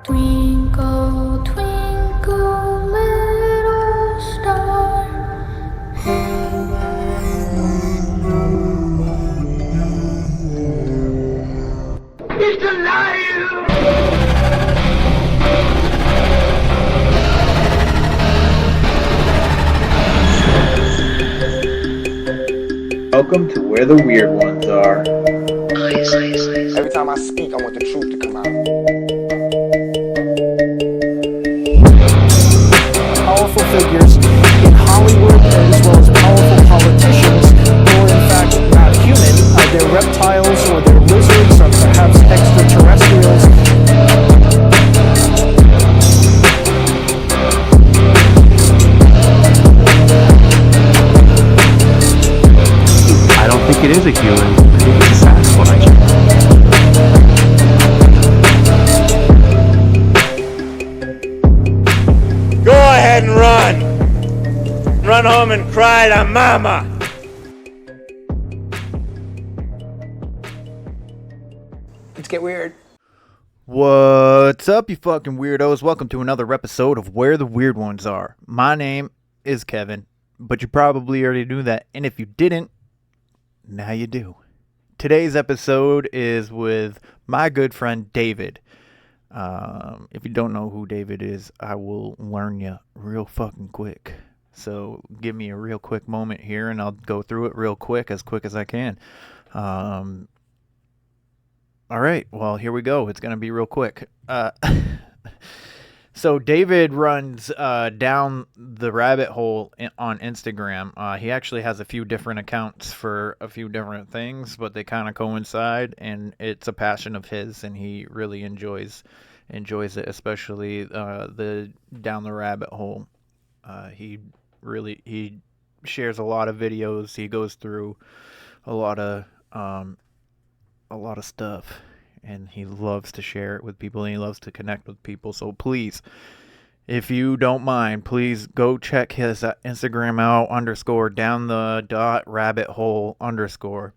Twinkle, twinkle, little star. He's alive! Welcome to Where the Weird Ones Are. Every time I speak, I want the truth to come out. Powerful figures in Hollywood as well as powerful politicians who are in fact not human. They're reptiles or they're lizards or perhaps extraterrestrials. I don't think it is a human. I think it's a Sasquatch. Go ahead and run. Run home and cry to mama. Let's get weird. What's up, you fucking weirdos? Welcome to another episode of Where the Weird Ones Are. My name is Kevin, but you probably already knew that, and if you didn't, now you do. Today's episode is with my good friend Dayvid. If you don't know who Dayvid is, I will learn you real fucking quick. So give me a real quick moment here, and I'll go through it real quick as I can. All right, well, here we go. It's going to be real quick. So Dayvid runs down the rabbit hole on Instagram. He actually has a few different accounts for a few different things, but they kind of coincide, and it's a passion of his, and he really enjoys it, especially the down the rabbit hole. He shares a lot of videos. He goes through a lot of stuff, and he loves to share it with people, and he loves to connect with people. So please, if you don't mind, please go check his Instagram out, _down the dot rabbit hole _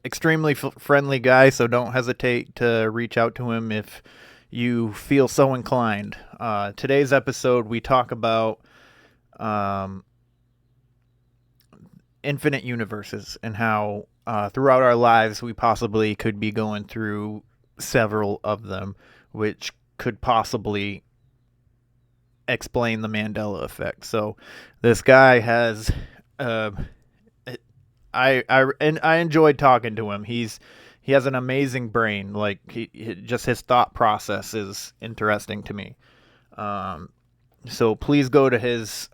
extremely friendly guy, so don't hesitate to reach out to him if you feel so inclined. Today's episode, we talk about infinite universes and how throughout our lives we possibly could be going through several of them, which could possibly explain the Mandela Effect. So this guy has I enjoyed talking to him. He has an amazing brain. Like just his thought process is interesting to me. So please go to his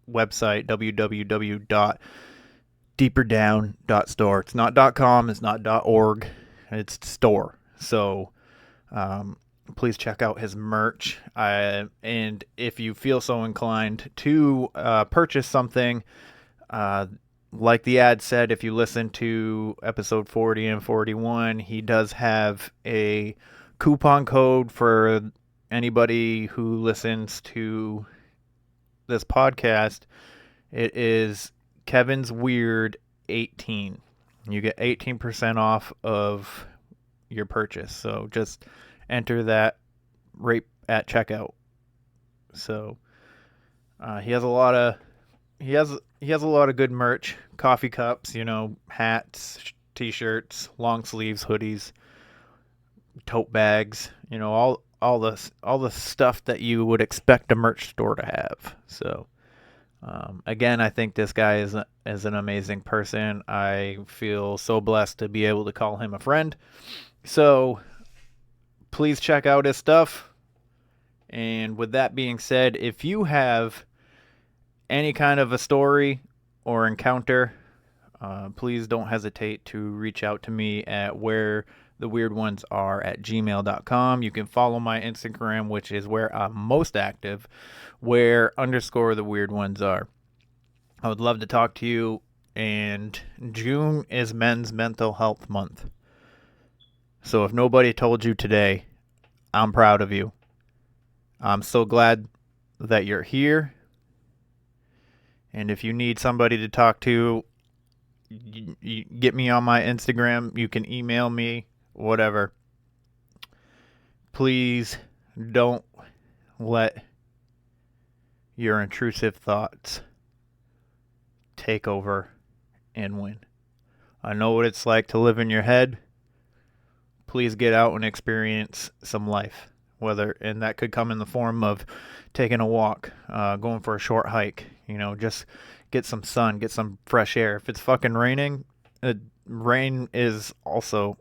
website, www.deeperdown.store. It's not .com, it's not .org, it's store. So please check out his merch. And if you feel so inclined to purchase something, like the ad said, if you listen to episode 40 and 41, he does have a coupon code for anybody who listens to this podcast. It is Kevin's Weird 18. You get 18% off of your purchase. So just enter that right at checkout. So he has a lot of good merch, coffee cups, hats, t-shirts, long sleeves, hoodies, tote bags, all the stuff that you would expect a merch store to have. So again, I think this guy is an amazing person. I feel so blessed to be able to call him a friend. So please check out his stuff. And with that being said, if you have any kind of a story or encounter, please don't hesitate to reach out to me at wheretheweirdonesare@gmail.com. You can follow my Instagram, which is where I'm most active, where_the_weird_ones_are. I would love to talk to you, and June is Men's Mental Health Month. So if nobody told you today, I'm proud of you. I'm so glad that you're here. And if you need somebody to talk to, you get me on my Instagram. You can email me, whatever. please don't let your intrusive thoughts take over and win. I know what it's like to live in your head. Please get out and experience some life. And that could come in the form of taking a walk, going for a short hike, just get some sun, get some fresh air. If it's fucking raining, rain is also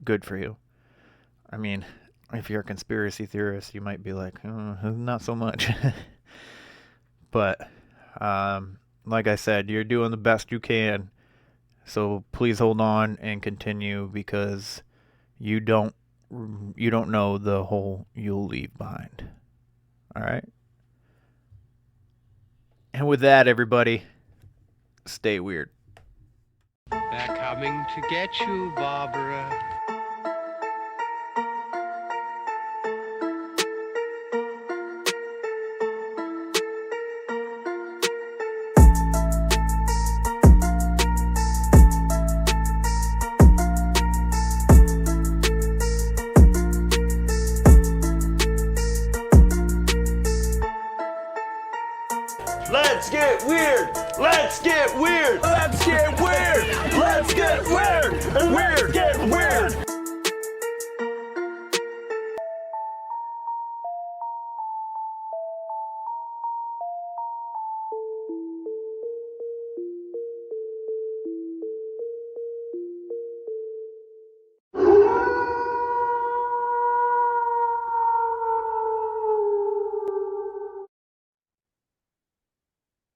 good for you. I mean, if you're a conspiracy theorist, you might be like, oh, not so much. But like I said, you're doing the best you can. So please hold on and continue, because you don't know the hole you'll leave behind. All right? And with that, everybody, stay weird. They're coming to get you, Barbara. Let's get weird. Let's get weird. Let's get weird. Let's get weird. Weird. Get weird.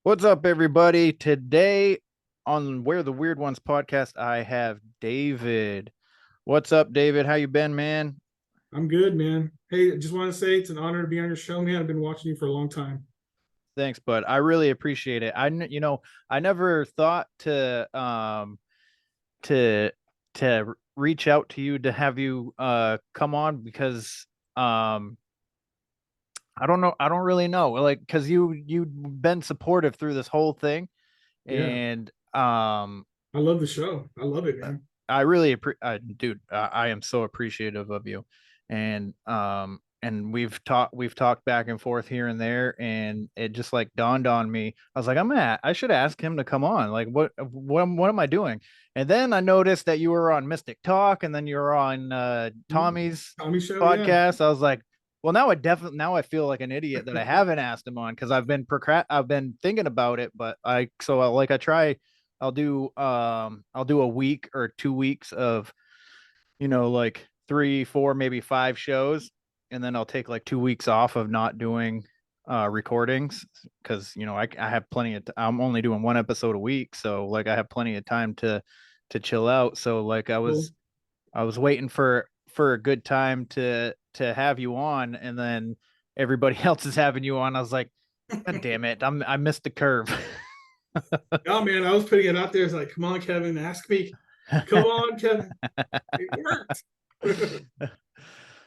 What's up, everybody? Today on Where the Weird Ones podcast, I have Dayvid. What's up, Dayvid? How you been, man? I'm good, man. Hey, I just want to say it's an honor to be on your show, man. I've been watching you for a long time. Thanks, bud. I really appreciate it. I never thought to reach out to you to have you come on, because I don't know. I don't really know, like, because you've been supportive through this whole thing, Yeah. and I love the show. I love it, man. I really dude, I am so appreciative of you, and we've talked back and forth here and there, and it just like dawned on me. I was like, I should ask him to come on. Like, what am I doing? And then I noticed that you were on Mystic Talk, and then you were on Tommy's show, podcast. Yeah. I was like, well, now I feel like an idiot that I haven't asked him on, because I've been thinking about it, but I try. I'll do a week or 2 weeks of, like 3, 4, maybe 5 shows, and then I'll take like 2 weeks off of not doing recordings, because I have plenty of I'm only doing 1 episode a week, so like I have plenty of time to chill out. So like I was waiting for a good time to have you on, and then everybody else is having you on. I was like, God damn it, I missed the curve. Oh man, I was putting it out there. It's like, come on, Kevin, ask me. Come on, Kevin. It worked.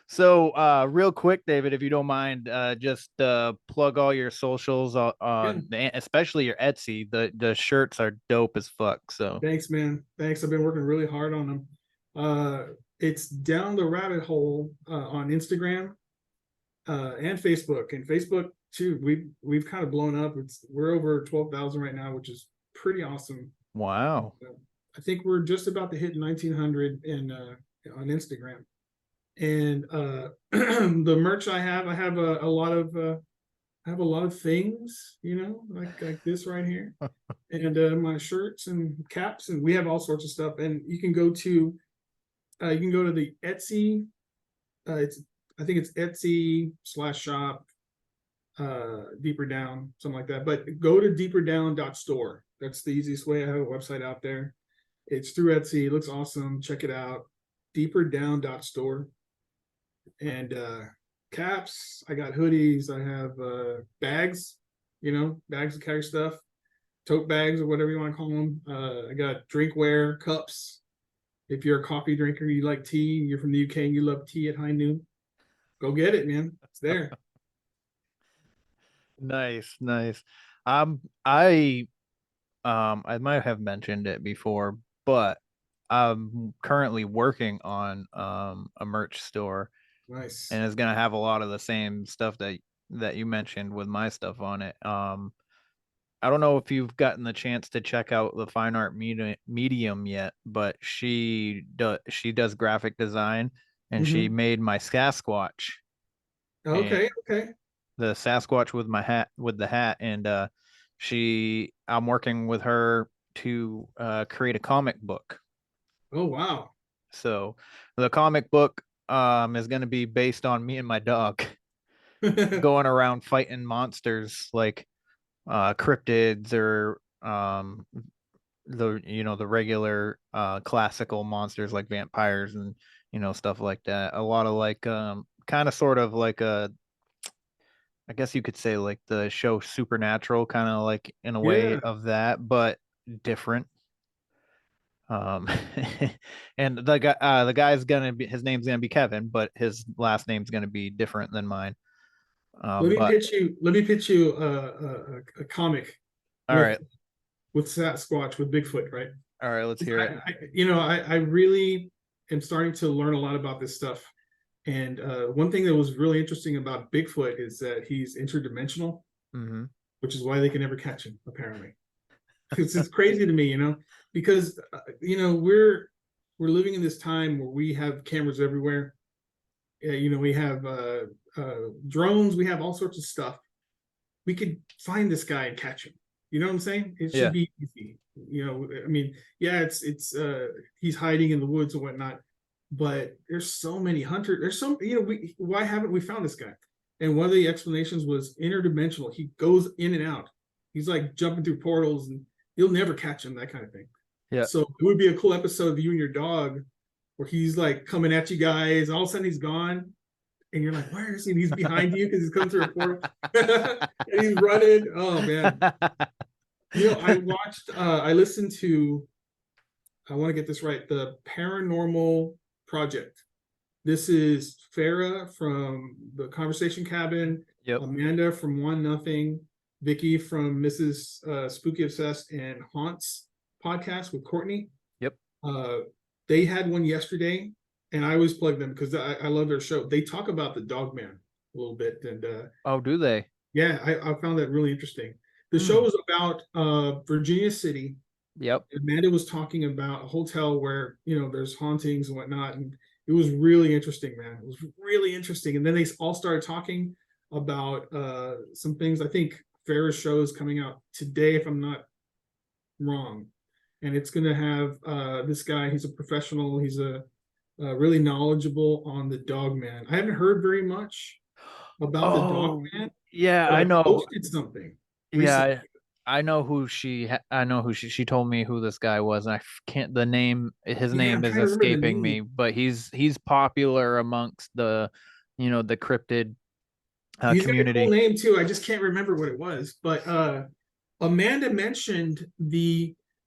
So real quick, Dayvid, if you don't mind, just plug all your socials, especially your Etsy. The shirts are dope as fuck. So thanks, man. Thanks. I've been working really hard on them. It's Down the Rabbit Hole on Instagram and Facebook. And Facebook too, we've kind of blown up. We're over 12,000 right now, which is pretty awesome. Wow. I think we're just about to hit 1,900 on Instagram. And the merch I have a lot of things, like this right here, and my shirts and caps, and we have all sorts of stuff. And you can go to the Etsy. I think it's Etsy/shop. Deeper Down, something like that. But go to deeperdown.store. That's the easiest way. I have a website out there. It's through Etsy. It looks awesome. Check it out. Deeperdown.store. And caps. I got hoodies. I have bags. Bags to carry stuff. Tote bags, or whatever you want to call them. I got drinkware, cups. If you're a coffee drinker, you like tea, you're from the UK and you love tea at high noon, go get it, man. It's there. Nice. I might have mentioned it before, but I'm currently working on a merch store, Nice. and it's gonna have a lot of the same stuff that you mentioned with my stuff on it. I don't know if you've gotten the chance to check out the fine art medium yet, but she does graphic design, and she Mhm. made my Sasquatch, and Okay, okay. the Sasquatch with my hat with the hat, and I'm working with her to create a comic book. Oh wow. So the comic book is going to be based on me and my dog going around fighting monsters like cryptids or the regular classical monsters like vampires and stuff like that. A lot of like kind of sort of like a, I guess you could say like the show Supernatural, kind of like in a way Yeah. of that, but different. Um, and the guy's gonna be, his name's gonna be Kevin, but his last name's gonna be different than mine. But Let me pitch you a comic all right, with Sasquatch with Bigfoot, right? all right, let's hear it. I really am starting to learn a lot about this stuff. And one thing that was really interesting about Bigfoot is that he's interdimensional, Mm-hmm. which is why they can never catch him, apparently. It's crazy to me, because we're living in this time where we have cameras everywhere. We have drones, we have all sorts of stuff. We could find this guy and catch him. You know what I'm saying? It should Yeah. be easy. I mean, yeah, it's he's hiding in the woods and whatnot, but there's so many hunters. There's some, why haven't we found this guy? And one of the explanations was interdimensional. He goes in and out. He's like jumping through portals, and you'll never catch him, that kind of thing. Yeah. So it would be a cool episode of you and your dog where he's like coming at you guys, and all of a sudden he's gone, and you're like, where is he? And he's behind you because he's coming through a portal. And he's running. Oh man. I listened to, I want to get this right, the Paranormal Project. This is Farah from the Conversation Cabin, Yep. Amanda from One Nothing, Vicky from Mrs. Spooky Obsessed, and Haunts podcast with Courtney. Yep. They had one yesterday, and I always plug them because I love their show. They talk about the Dogman a little bit, and Oh, do they? yeah, I found that really interesting. The show is about Virginia City. Yep. Amanda was talking about a hotel where there's hauntings and whatnot, and it was really interesting, man. It was really interesting. And then they all started talking about some things. I think Farrah's show is coming out today, if I'm not wrong, and it's going to have this guy. He's a professional. He's a really knowledgeable on the Dogman. I haven't heard very much about the Dogman. Yeah, but I know. Posted something. Yeah, I know who she told me who this guy was, and I can't his name I'm is trying to remember the escaping me, name. but he's popular amongst the the cryptid He's got a community. cool name too. I just can't remember what it was. But Amanda mentioned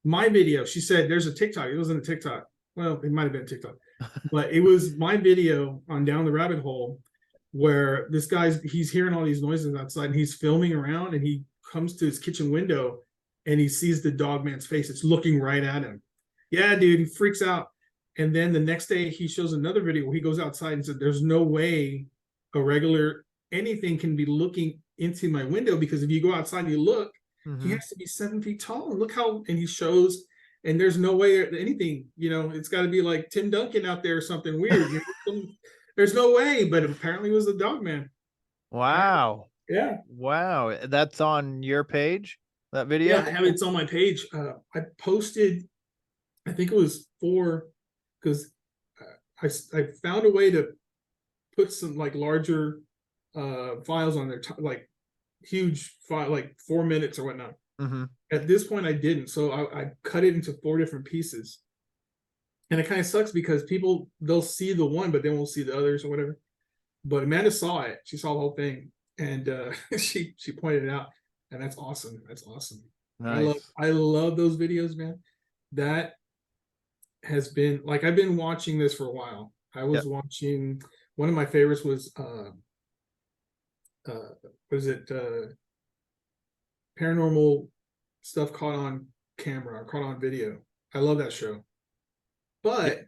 my video. She said there's a TikTok. It wasn't a TikTok. Well, it might have been a TikTok, but it was my video on Down the Rabbit Hole, where this he's hearing all these noises outside, and he's filming around, and he comes to his kitchen window, and he sees the Dogman's face. It's looking right at him. Yeah, dude, he freaks out. And then the next day he shows another video where he goes outside and said, there's no way a regular anything can be looking into my window, because if you go outside and you look, he has to be 7 feet tall. And look how, and he shows, and there's no way anything, it's got to be like Tim Duncan out there or something weird. There's no way, but apparently it was the Dogman. Wow. Yeah. Wow. That's on your page, that video? Yeah, I have it's on my page. I posted, I think it was 4, because I found a way to put some like larger files on there, like huge file, like 4 minutes or whatnot. At this point I didn't, so I cut it into 4 different pieces, and it kind of sucks because they'll see the one but they won't see the others or whatever. But Amanda saw it. She saw the whole thing, and she pointed it out, and that's awesome. Nice. I love those videos, man. That has been like, I've been watching this for a while. I was watching, one of my favorites was paranormal stuff caught on camera or caught on video. I love that show. But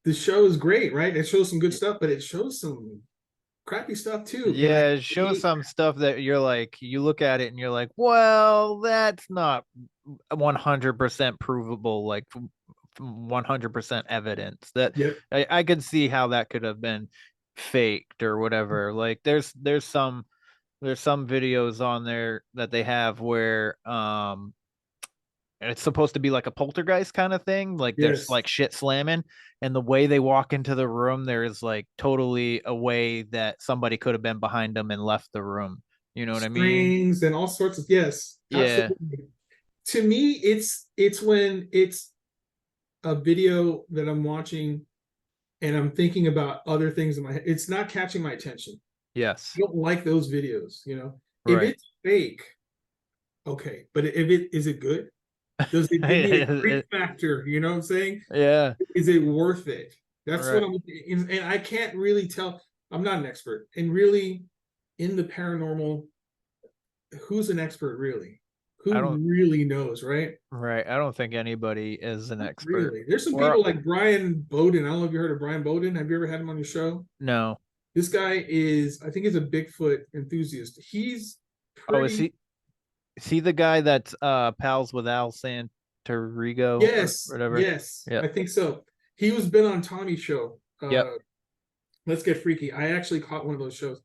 the show is great, right? It shows some good stuff, but it shows some crappy stuff too. Yeah, it shows some stuff that you're like, you look at it and you're like, well, that's not 100% provable, like 100% evidence. That Yep. I could see how that could have been faked or whatever. Like there's some videos on there that they have where it's supposed to be like a poltergeist kind of thing. Like there's Yes. like shit slamming, and the way they walk into the room, there is like totally a way that somebody could have been behind them and left the room. You know what I mean? Strings and all sorts of, yes, Yeah. absolutely. To me, it's when it's a video that I'm watching and I'm thinking about other things in my head. It's not catching my attention. Yes. I don't like those videos, you know. If Right. it's fake, okay, but if it is it good? Does it give me a creep factor? You know what I'm saying? Yeah. Is it worth it? That's Right. what and I can't really tell. I'm not an expert. And really, in the paranormal, who's an expert really? Who I don't really knows, right? Right. I don't think anybody is an Not expert. really. There's some Or people like Brian Bowden. I don't know if you heard of Brian Bowden. Have you ever had him on your show? no. This guy is, I think he's a Bigfoot enthusiast. He's Oh, pretty, is he the guy that's pals with Al Santorigo yes, or whatever? yes, Yeah. I think so. He was been on Tommy's show. Yep. Let's Get Freaky. I actually caught one of those shows.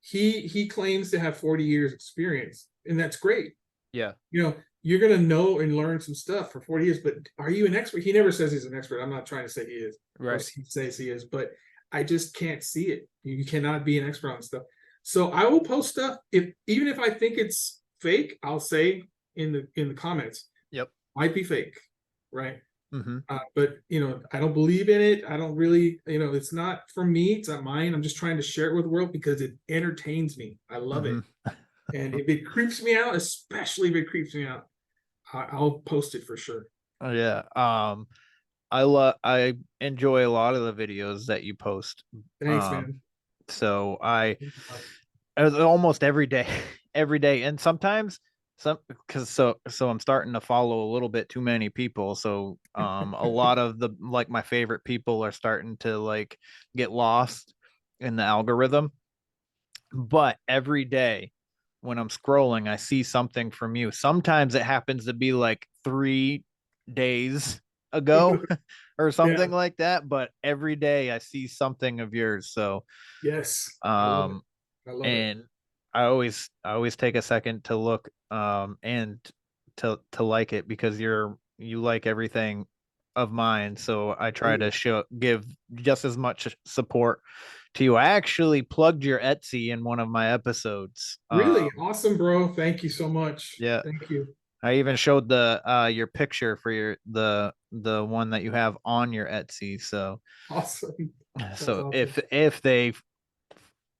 He claims to have 40 years experience, and that's great. Yeah. You know, you're gonna know and learn some stuff for 40 years, but are you an expert? He never says he's an expert. I'm not trying to say he is. Right. He says he is, but I just can't see it. You cannot be an expert on stuff. So I will post stuff even if I think it's fake, I'll say in the comments, Yep. might be fake, right? Mm-hmm. But you know, I don't believe in it. I don't really, you know, it's not for me. It's not mine. I'm just trying to share it with the world because it entertains me. I love it. And if it creeps me out, especially if it creeps me out, I'll post it for sure. Oh, yeah. I enjoy a lot of the videos that you post. Thanks, man. So almost every day, every day, and sometimes because so I'm starting to follow a little bit too many people. So a lot of the like my favorite people are starting to like get lost in the algorithm. But every day when I'm scrolling, I see something from you. Sometimes it happens to be like 3 days ago or something like that, but every day I see something of yours. So yes, I love and I always take a second to look and to like it because you like everything of mine. So I try to give just as much support to you. I actually plugged your Etsy in one of my episodes. Really awesome, bro. Thank you so much. Yeah. Thank you. I even showed the your picture for the one that you have on your Etsy. So awesome. So awesome. if they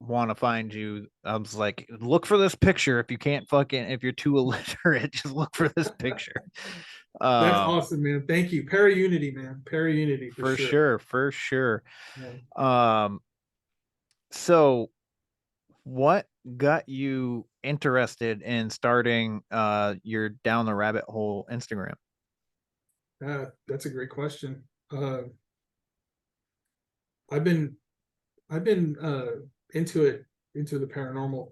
want to find you, I was like, look for this picture. If you can't if you're too illiterate, just look for this picture. That's awesome, man. Thank you. Para-unity, man. Para-unity for sure. For sure. Yeah. So what got you interested in starting your Down the Rabbit Hole Instagram? That's a great question. I've been into the paranormal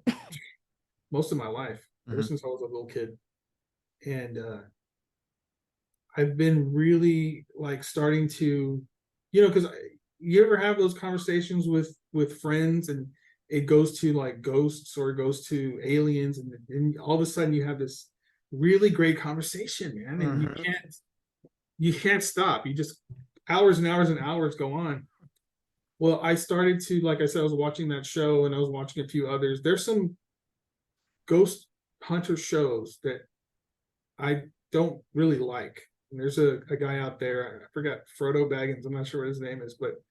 most of my life, ever since I was a little kid. And I've been really like starting to, you know, because you ever have those conversations with friends and it goes to like ghosts or it goes to aliens, and all of a sudden you have this really great conversation, man, and you can't stop. You just hours and hours and hours go on. Well, I started to, like I said, I was watching that show and I was watching a few others. There's some ghost hunter shows that I don't really like. And there's a guy out there, I forgot, Frodo Baggins, I'm not sure what his name is, but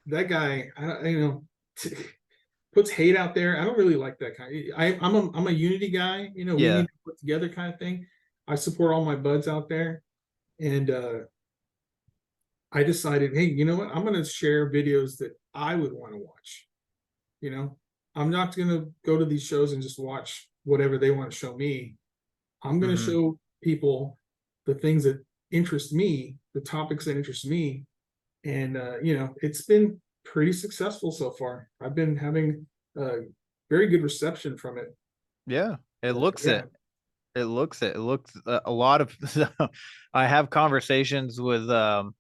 that guy, puts hate out there. I don't really like that kind. I'm a unity guy, you know, we need to put together kind of thing. I support all my buds out there. And I decided, hey, you know what? I'm going to share videos that I would want to watch. You know, I'm not going to go to these shows and just watch whatever they want to show me. I'm going to show people the things that interest me, the topics that interest me, and it's been pretty successful so far. I've been having very good reception from it. Yeah, it looks Yeah. it. It looks it. It looks a lot of. I have conversations with a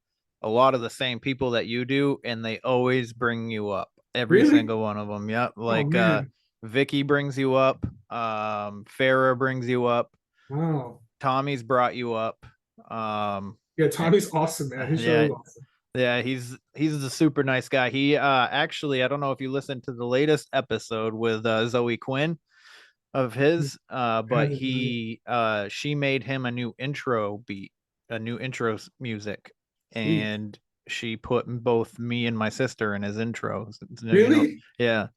lot of the same people that you do, and they always bring you up. Every Really? single one of them. Yep. Oh Like man. Vicky brings you up. Farah brings you up. Wow. Tommy's brought you up. Yeah, Tommy's awesome, man. His show Yeah, is awesome. yeah, he's a super nice guy. He actually, I don't know if you listened to the latest episode with Zoe Quinn of his, I but haven't done it. she made him a new intro beat, a new intro music, Sweet. and she put both me and my sister in his intros. Really? Yeah.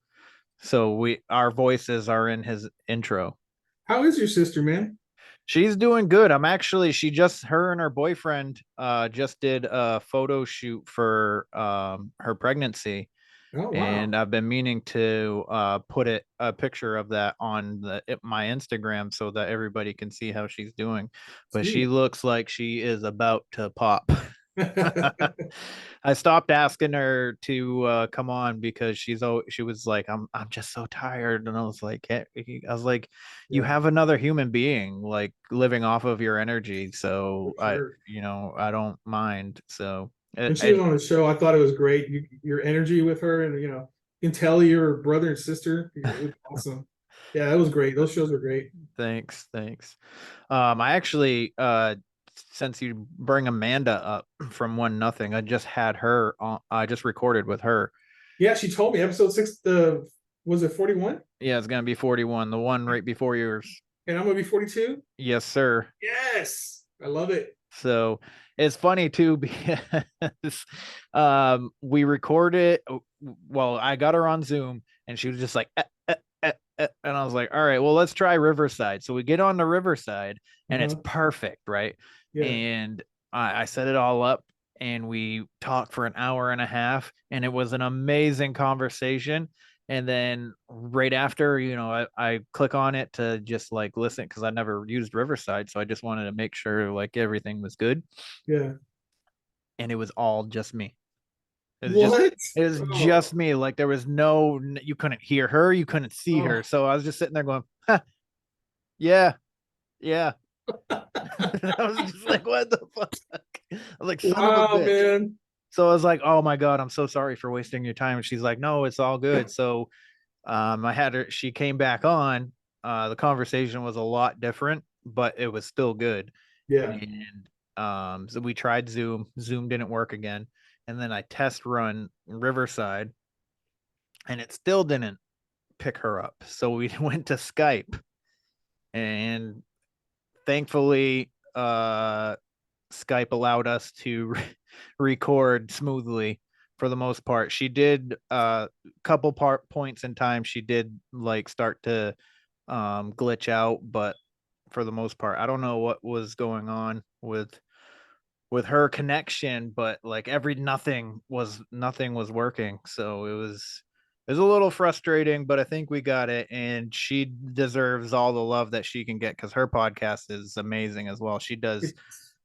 So our voices are in his intro. How is your sister, man? She's doing good. Her and her boyfriend just did a photo shoot for her pregnancy, Oh wow. and I've been meaning to put a picture of that on my Instagram so that everybody can see how she's doing. But she Sweet. looks like she is about to pop. I stopped asking her to come on because she was like, I'm just so tired, and I was like, you Yeah, have another human being like living off of your energy, for so sure. I don't mind. So When she was on the show, I thought it was great. Your energy with her, and you can tell your brother and sister. It was awesome. Yeah, that was great. Those shows were great. thanks. I actually since you bring Amanda up from One Nothing, I just had her on. I just recorded with her. Yeah, she told me episode 6. The was it 41? Yeah, it's gonna be 41, the one right before yours. And I'm gonna be 42. Yes, sir. Yes, I love it. So it's funny too because we recorded. Well, I got her on Zoom and she was just like, and I was like, all right, well, let's try Riverside. So we get on the Riverside and it's Uh-huh. perfect, right? Yeah, And I set it all up and we talked for an hour and a half, and it was an amazing conversation. And then right after, I click on it to just like listen because I never used Riverside, so I just wanted to make sure like everything was good. yeah. And it was all just me. What? It was just Oh, me. Like there was you couldn't hear her, you couldn't see her. oh. So I was just sitting there going, huh, yeah, yeah. I was just like, what the fuck? I was like, son of a Wow, bitch. man. So I was like, oh my God, I'm so sorry for wasting your time. And she's like, no, it's all good. So I had her, she came back on. The conversation was a lot different, but it was still good. Yeah, And so we tried Zoom didn't work again. And then I test run Riverside and it still didn't pick her up. So we went to Skype, and thankfully Skype allowed us to record smoothly for the most part. She did a couple points in time she did like start to glitch out, but for the most part, I don't know what was going on with her connection, but like nothing was working. So it was a little frustrating, but I think we got it, and she deserves all the love that she can get because her podcast is amazing as well. She does it's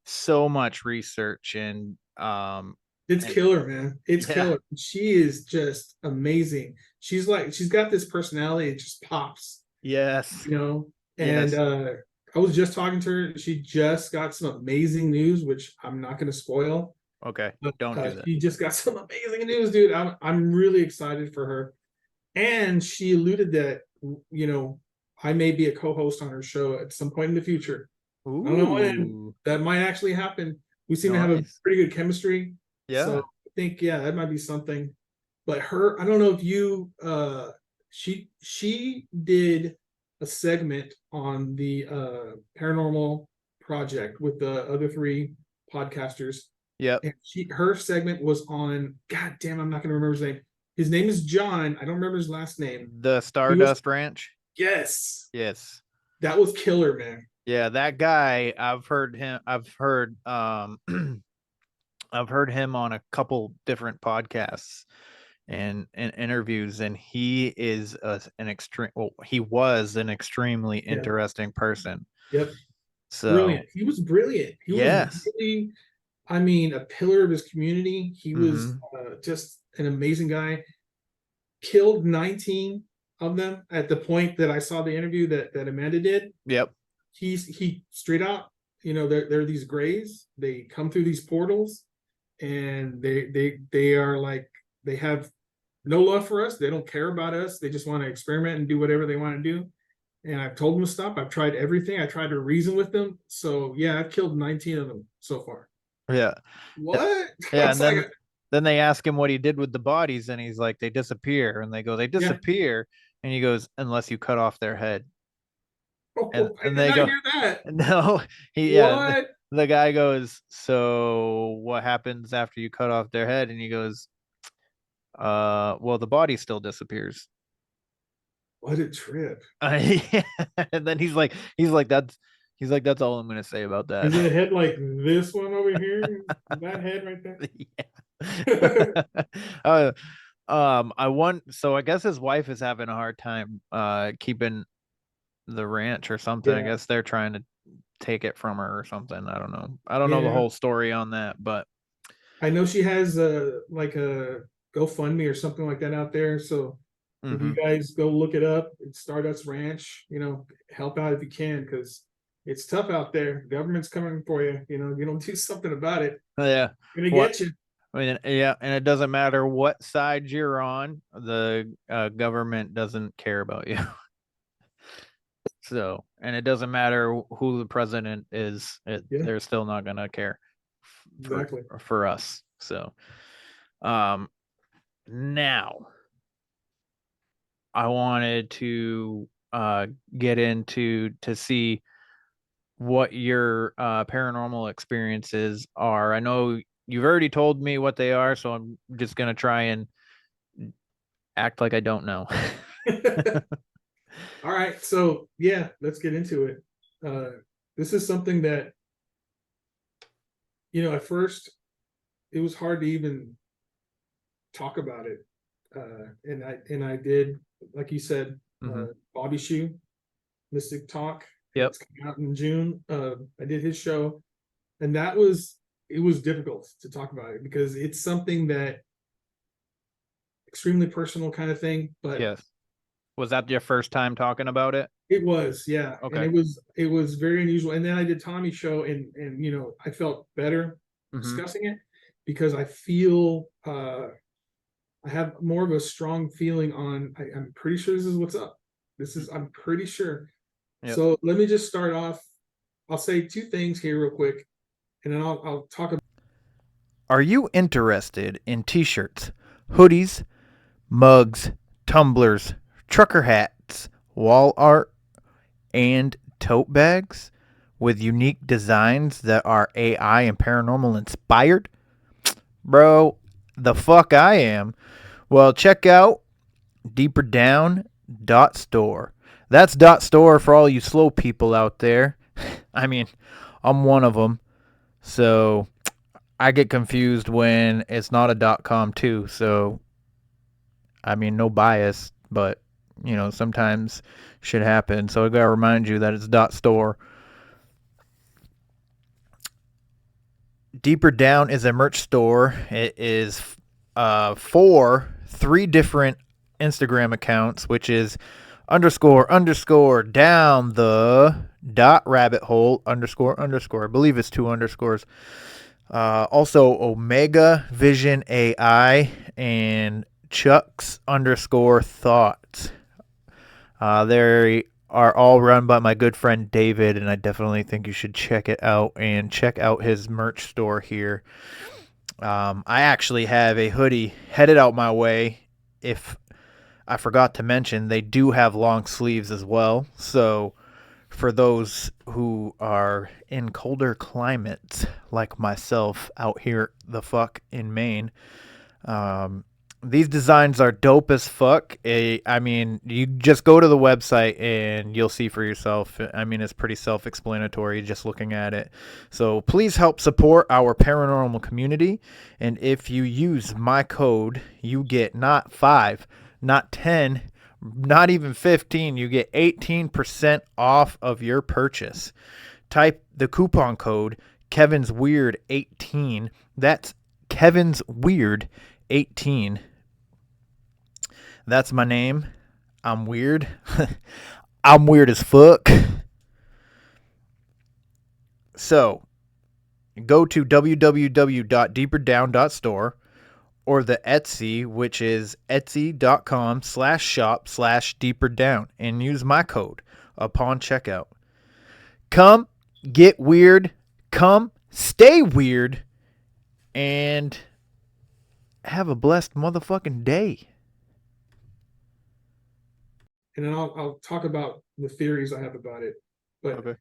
so much research it's and killer, man. It's yeah, killer. She is just amazing. She's got this personality. It just pops, yes, you know. And yes. I was just talking to her. She just got some amazing news, which I'm not going to spoil. Okay, But don't do that. she just got some amazing news, dude. I'm really excited for her. And she alluded that I may be a co-host on her show at some point in the future. I don't know when. Ooh, That might actually happen. We seem to have a nice. pretty good chemistry. So Yeah. I think, yeah, that might be something. But her, I don't know if you she did a segment on the paranormal project with the other 3 podcasters. Yep. And her segment was on, god damn, I'm not gonna remember his name. His name is John. I don't remember his last name. The He was, Stardust Ranch. yes, Yes. that was killer, man. Yeah, that guy, I've heard him on a couple different podcasts and interviews, and he is he was an extremely Yeah. interesting person. Yep. So Brilliant. He was brilliant. He was yes, really I mean, a pillar of his community. He was Mm-hmm. just an amazing guy. Killed 19 of them at the point that I saw the interview that Amanda did. Yep. He straight out, you know, they're these grays. They come through these portals, and they are like, they have no love for us. They don't care about us. They just want to experiment and do whatever they want to do. And I've told them to stop. I've tried everything. I tried to reason with them. So yeah, I've killed 19 of them so far. Yeah. What? Yeah, and then they ask him what he did with the bodies, and he's like, they disappear, and they go, they disappear, and he goes, unless you cut off their head. And they go, hear that. No, the guy goes, so what happens after you cut off their head? And he goes, well, the body still disappears. What a trip. And then he's like, that's all I'm gonna say about that. Is it a head like this one over here? That head right there? Yeah. So I guess his wife is having a hard time keeping the ranch or something. Yeah. I guess they're trying to take it from her or something. I don't know. I don't know the whole story on that, but I know she has like a GoFundMe or something like that out there. So if you guys go look it up, it's Stardust Ranch, you know, help out if you can, because it's tough out there. Government's coming for you. You know, you don't do something about it. Yeah, gonna get you. I mean, yeah, and it doesn't matter what side you're on, the government doesn't care about you. So, and it doesn't matter who the president is, they're still not gonna care for us. So, now I wanted to get into to see what your paranormal experiences are. I know you've already told me what they are, so I'm just gonna try and act like I don't know. All right, so yeah, let's get into it. This is something that, you know, at first it was hard to even talk about it, and I did, like you said, Bobby Shoe, Mystic Talk. Yep. It's coming out in June. I did his show, and it was difficult to talk about it because it's something that extremely personal kind of thing. But yes, was that your first time talking about it? It was, yeah. Okay. And it was very unusual. And then I did Tommy's show, and you know, I felt better discussing it because I feel I have more of a strong feeling on. I'm pretty sure this is what's up. I'm pretty sure. Yep. So let me just start off. I'll say two things here real quick, and then I'll talk about. Are you interested in t-shirts, hoodies, mugs, tumblers, trucker hats, wall art, and tote bags with unique designs that are AI and paranormal inspired? Bro, the fuck I am. Well, check out deeperdown.store. That's .store for all you slow people out there. I mean, I'm one of them. So I get confused when it's not a .com too. So, I mean, no bias, but, you know, sometimes shit happens. So I got to remind you that it's .store. Deeper Down is a merch store. It is for 3 different Instagram accounts, which is __ down the .rabbit hole __ I believe it's 2 underscores. Also Omega Vision AI and Chuck's _thoughts. They are all run by my good friend Dayvid, and I definitely think you should check it out and check out his merch store here. I actually have a hoodie headed out my way. If I forgot to mention, they do have long sleeves as well. So for those who are in colder climates like myself out here the fuck in Maine, these designs are dope as fuck. I mean, you just go to the website and you'll see for yourself. I mean, it's pretty self-explanatory just looking at it. So please help support our paranormal community. And if you use my code, you get not 5, not 10, not even 15. You get 18% off of your purchase. Type the coupon code Kevin's Weird 18. That's Kevin's Weird 18. That's my name. I'm weird. I'm weird as fuck. So, go to www.deeperdown.store or the Etsy, which is etsy.com/shop/deeperdown, and use my code upon checkout. Come get weird. Come stay weird. And have a blessed motherfucking day. And then I'll talk about the theories I have about it. But Okay.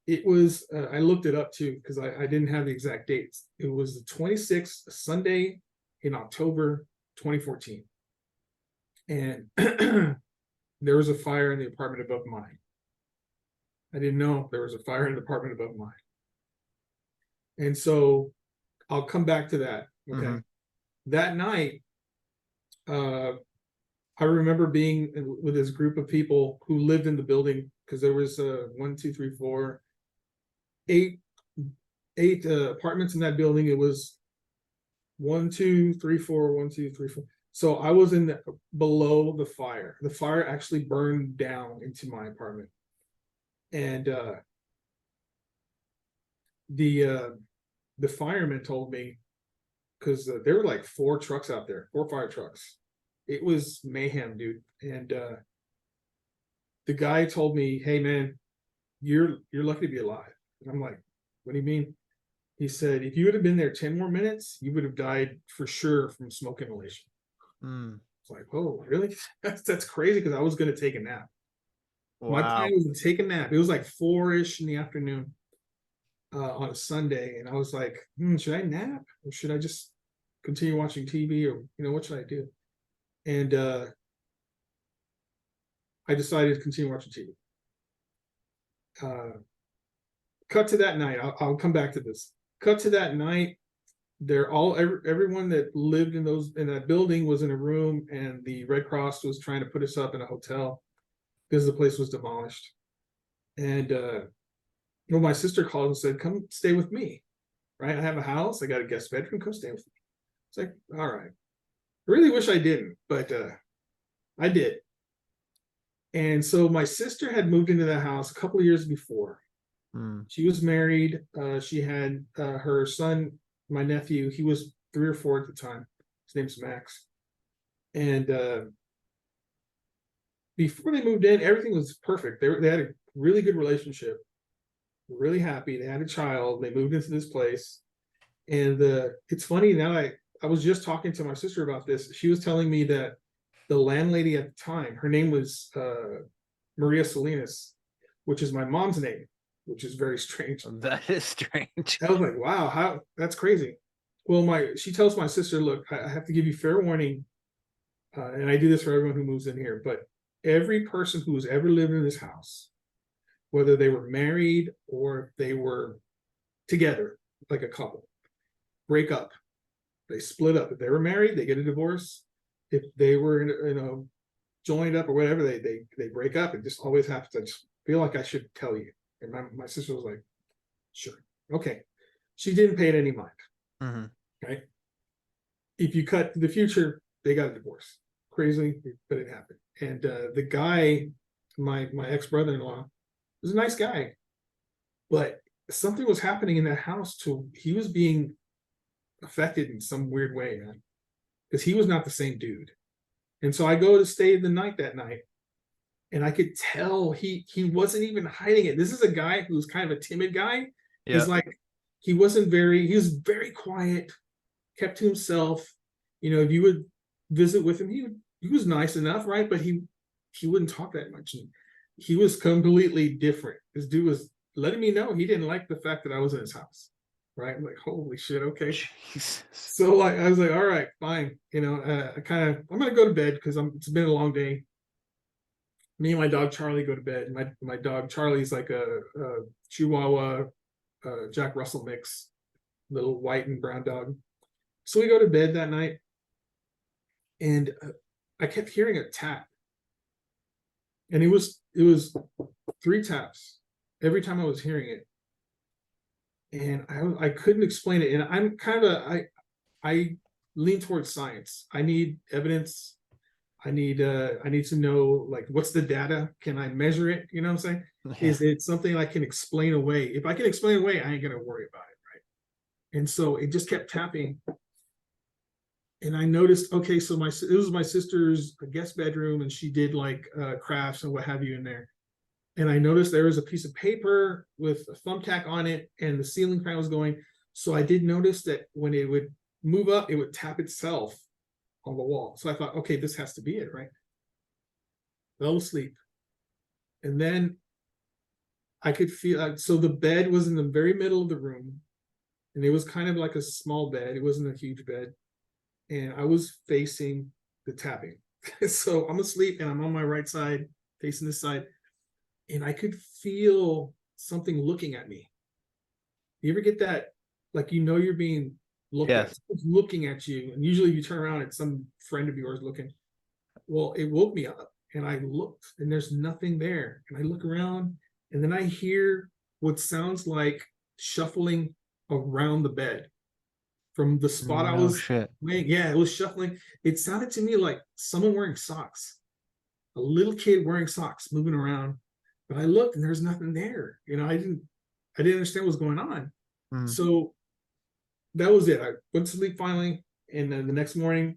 it was, I looked it up too, because I didn't have the exact dates. It was the 26th, Sunday in October 2014. And there was a fire in the apartment above mine. I didn't know there was a fire in the apartment above mine. And so I'll come back to that. Okay. Mm-hmm. That night, I remember being with this group of people who lived in the building, because there was 8 apartments in that building. It was 1, 2, 3, 4, 1, 2, 3, 4. So I was below the fire. The fire actually burned down into my apartment. And the firemen told me, because there were like 4 trucks out there, 4 fire trucks. It was mayhem, dude. And the guy told me, "Hey, man, you're lucky to be alive." And I'm like, "What do you mean?" He said, "If you would have been there 10 more minutes, you would have died for sure from smoke inhalation." It's like, "Oh, really?" That's crazy, because I was going to take a nap. Wow. My plan was to take a nap. It was like 4-ish in the afternoon on a Sunday. And I was like, should I nap, or should I just continue watching TV, or, what should I do? And I decided to continue watching TV. Cut to that night. I'll come back to this. Cut to that night. Everyone that lived in that building was in a room, and the Red Cross was trying to put us up in a hotel because the place was demolished. And my sister called and said, "Come stay with me." Right? I have a house. I got a guest bedroom. Come stay with me. It's like, all right. I really wish I didn't, but I did. And so my sister had moved into that house a couple of years before. She was married. She had her son, my nephew. He was 3 or 4 at the time. His name's Max. And before they moved in, everything was perfect. They had a really good relationship. Really happy. They had a child. They moved into this place. And it's funny now. I was just talking to my sister about this. She was telling me that the landlady at the time, her name was Maria Salinas, which is my mom's name, which is very strange. That is strange. I was like, wow, that's crazy. Well, she tells my sister, "Look, I have to give you fair warning, and I do this for everyone who moves in here, but every person who's ever lived in this house, whether they were married or they were together, like a couple, break up. They split up. If they were married, they get a divorce. If they were, joined up or whatever, they break up. It just always happens. I just feel like I should tell you." And my sister was like, "Sure, okay." She didn't pay it any mind. Mm-hmm. Okay. If you cut to the future, they got a divorce. Crazy, but it happened. And the guy, my ex-brother-in-law, was a nice guy, but something was happening in that house. He was being affected in some weird way, man, because he was not the same dude. And so I go to stay the night that night, and I could tell he wasn't even hiding it. This is a guy who's kind of a timid guy. Yeah. He's like, he was very quiet, kept to himself. If you would visit with him, he was nice enough, right? But he wouldn't talk that much. And he was completely different. This dude was letting me know he didn't like the fact that I was in his house. Right? I'm like, holy shit, okay. Jesus. So I was like, all right, fine. I'm gonna go to bed because it's been a long day. Me and my dog Charlie go to bed. My dog Charlie's like a Chihuahua Jack Russell mix, little white and brown dog. So we go to bed that night, and I kept hearing a tap, and it was 3 taps every time I was hearing it. and I couldn't explain it. And I'm kind of I lean towards science. I need evidence. I need to know, like, what's the data? Can I measure it? You know what I'm saying? Is it something I can explain away? If I can explain away, I ain't gonna worry about it, right? And so it just kept tapping. And I noticed, okay, so it was my sister's guest bedroom, and she did like crafts and what have you in there. And I noticed there was a piece of paper with a thumbtack on it, and the ceiling fan was going. So I did notice that when it would move up, it would tap itself on the wall. So I thought, okay, this has to be it, right? Fell asleep. And then I could feel, so the bed was in the very middle of the room, and it was kind of like a small bed. It wasn't a huge bed. And I was facing the tapping. So I'm asleep and I'm on my right side, facing this side, and I could feel something looking at me. You ever get that, like, you're being looked at, someone's looking at you, and usually you turn around and some friend of yours looking. Well, it woke me up, and I looked, and there's nothing there. And I look around, and then I hear what sounds like shuffling around the bed from the spot I was laying. Yeah, it was shuffling. It sounded to me like someone wearing socks, a little kid wearing socks, moving around. But I looked, and there's nothing there. I didn't understand what was going on. So that was it. I went to sleep finally, and then the next morning,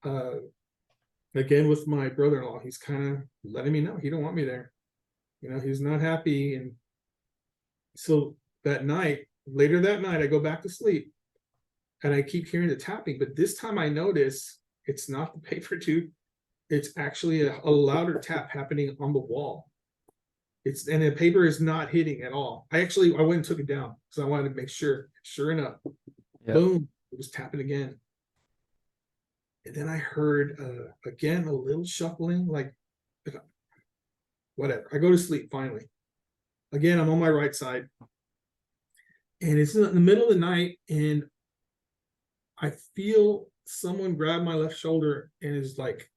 again with my brother-in-law, he's kind of letting me know he don't want me there. He's not happy. And so later that night, I go back to sleep, and I keep hearing the tapping. But this time I notice it's not the paper, dude. It's actually a louder tap happening on the wall. And the paper is not hitting at all. I went and took it down because I wanted to make sure. Sure enough, boom, it was tapping again. And then I heard again a little shuffling, like whatever. I go to sleep finally. Again, I'm on my right side, and it's in the middle of the night, and I feel someone grab my left shoulder and is like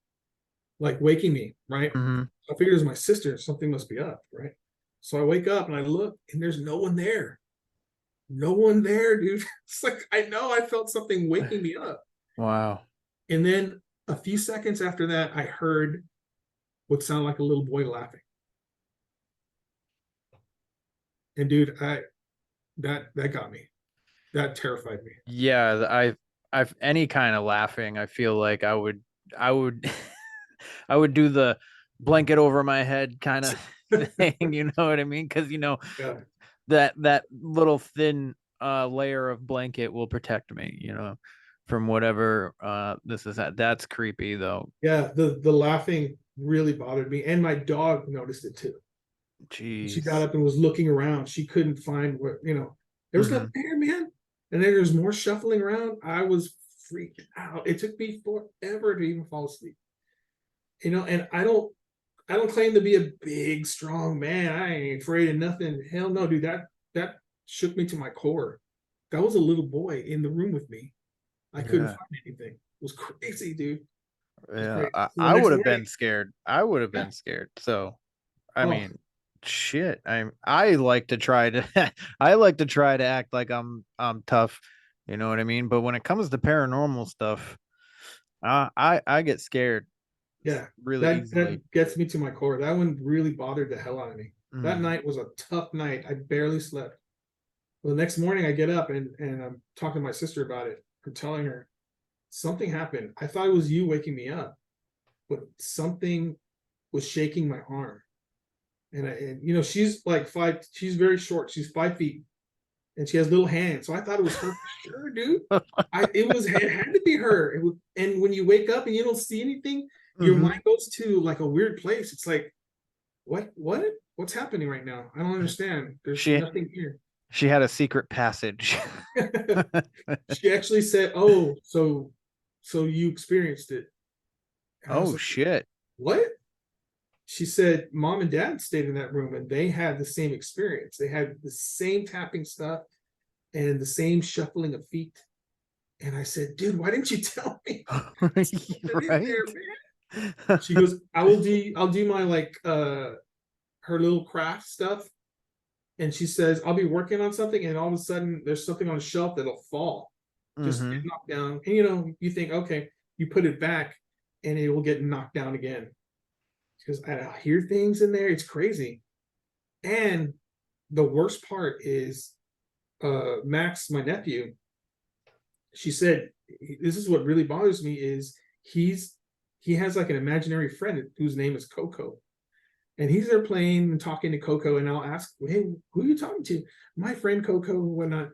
waking me, right? I figured it was my sister. Something must be up, right? So I wake up and I look, and there's no one there. No one there, dude. It's like, I know I felt something waking me up. Wow. And then a few seconds after that, I heard what sounded like a little boy laughing. And dude, that got me. That terrified me. Yeah, I've any kind of laughing, I feel like I would I would do the blanket over my head kind of thing, you know what I mean? Because that little thin layer of blanket will protect me, from whatever this is. That's creepy though. Yeah, the laughing really bothered me, and my dog noticed it too. Jeez. She got up and was looking around. She couldn't find what, there was nothing there, man. And then there's more shuffling around. I was freaked out. It took me forever to even fall asleep. And I don't claim to be a big, strong man. I ain't afraid of nothing. Hell no, dude. That shook me to my core. That was a little boy in the room with me. I couldn't find anything. It was crazy, dude. Yeah, I would have been scared. I would have been scared. So, I mean, shit. I like to try to act like I'm tough. You know what I mean? But when it comes to paranormal stuff, I get scared. Yeah, really easily. That gets me to my core. That one really bothered the hell out of me. That night was a tough night. I barely slept. Well, the next morning I get up and I'm talking to my sister about it. I'm telling her something happened. I thought it was you waking me up, but something was shaking my arm. And she's like she's very short. She's 5 feet, and she has little hands. So I thought it was her for sure, dude. It had to be her. And when you wake up and you don't see anything, your mind goes to like a weird place. It's like, what's happening right now? I don't understand. There's nothing here. She had a secret passage. She actually said, "Oh, so you experienced it." Oh, like, shit. What? She said mom and dad stayed in that room, and they had the same experience. They had the same tapping stuff and the same shuffling of feet. And I said, dude, why didn't you tell me? Right? There, man. She goes, I'll do my her little craft stuff. and she says, I'll be working on something, and all of a sudden there's something on a shelf that'll fall, just get knocked down. And you think, okay, you put it back and it will get knocked down again. Because I hear things in there, it's crazy. And the worst part is Max, my nephew, she said, this is what really bothers me is he has like an imaginary friend whose name is Coco. And he's there playing and talking to Coco, and I'll ask, hey, who are you talking to? My friend Coco and whatnot.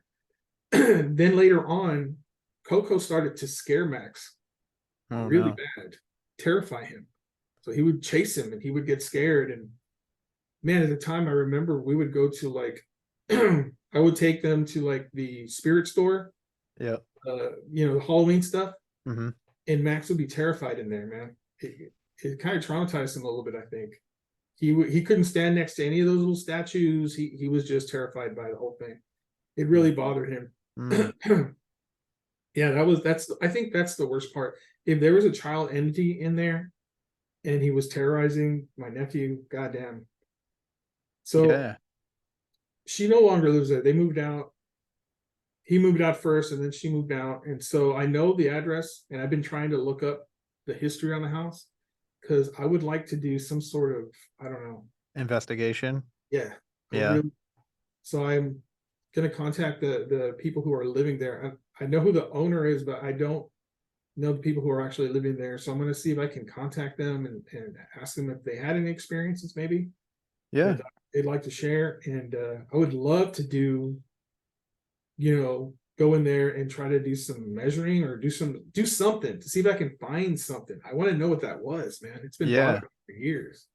Then later on, Coco started to scare Max really bad, terrify him. So he would chase him and he would get scared. And man, at the time, I remember we would go to like, I would take them to like the spirit store. Yeah. The Halloween stuff. Mm-hmm. And Max would be terrified in there, man. It kind of traumatized him a little bit, I think. He couldn't stand next to any of those little statues. He was just terrified by the whole thing. It really bothered him. Yeah, I think that's the worst part. If there was a child entity in there and he was terrorizing my nephew, goddamn. So she no longer lives there. They moved out. He moved out first, and then she moved out. And so I know the address, and I've been trying to look up the history on the house because I would like to do some sort of, I don't know, investigation. Yeah. Yeah. So I'm gonna contact the people who are living there. I know who the owner is, but I don't know the people who are actually living there. So I'm gonna see if I can contact them and ask them if they had any experiences, maybe. Yeah. They'd like to share. And I would love to do, go in there and try to do some measuring or do something to see if I can find something. I want to know what that was, man. It's been bothering me for years.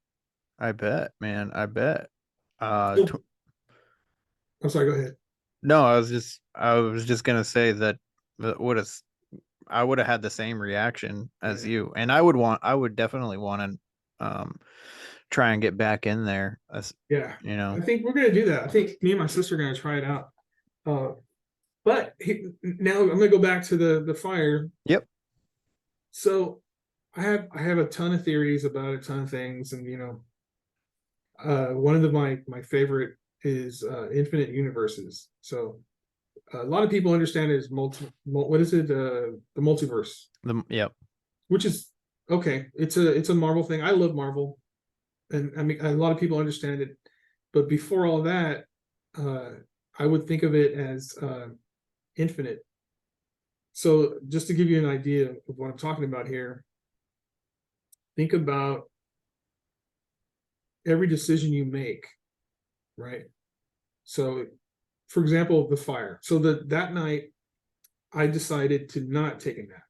I bet, man. I bet. I'm sorry, go ahead. No, I was just gonna say that I would have had the same reaction as you, and I would definitely want to try and get back in there. I think we're gonna do that. I think me and my sister are gonna try it out. But now I'm gonna go back to the fire. Yep. So I have a ton of theories about a ton of things, and one of my favorite is infinite universes. So a lot of people understand it as what is it? The multiverse. Yep. Which is okay. It's a Marvel thing. I love Marvel, and I mean a lot of people understand it. But before all that, I would think of it as infinite. So just to give you an idea of what I'm talking about here, think about every decision you make, right? So, for example, the fire. So that night, I decided to not take a nap.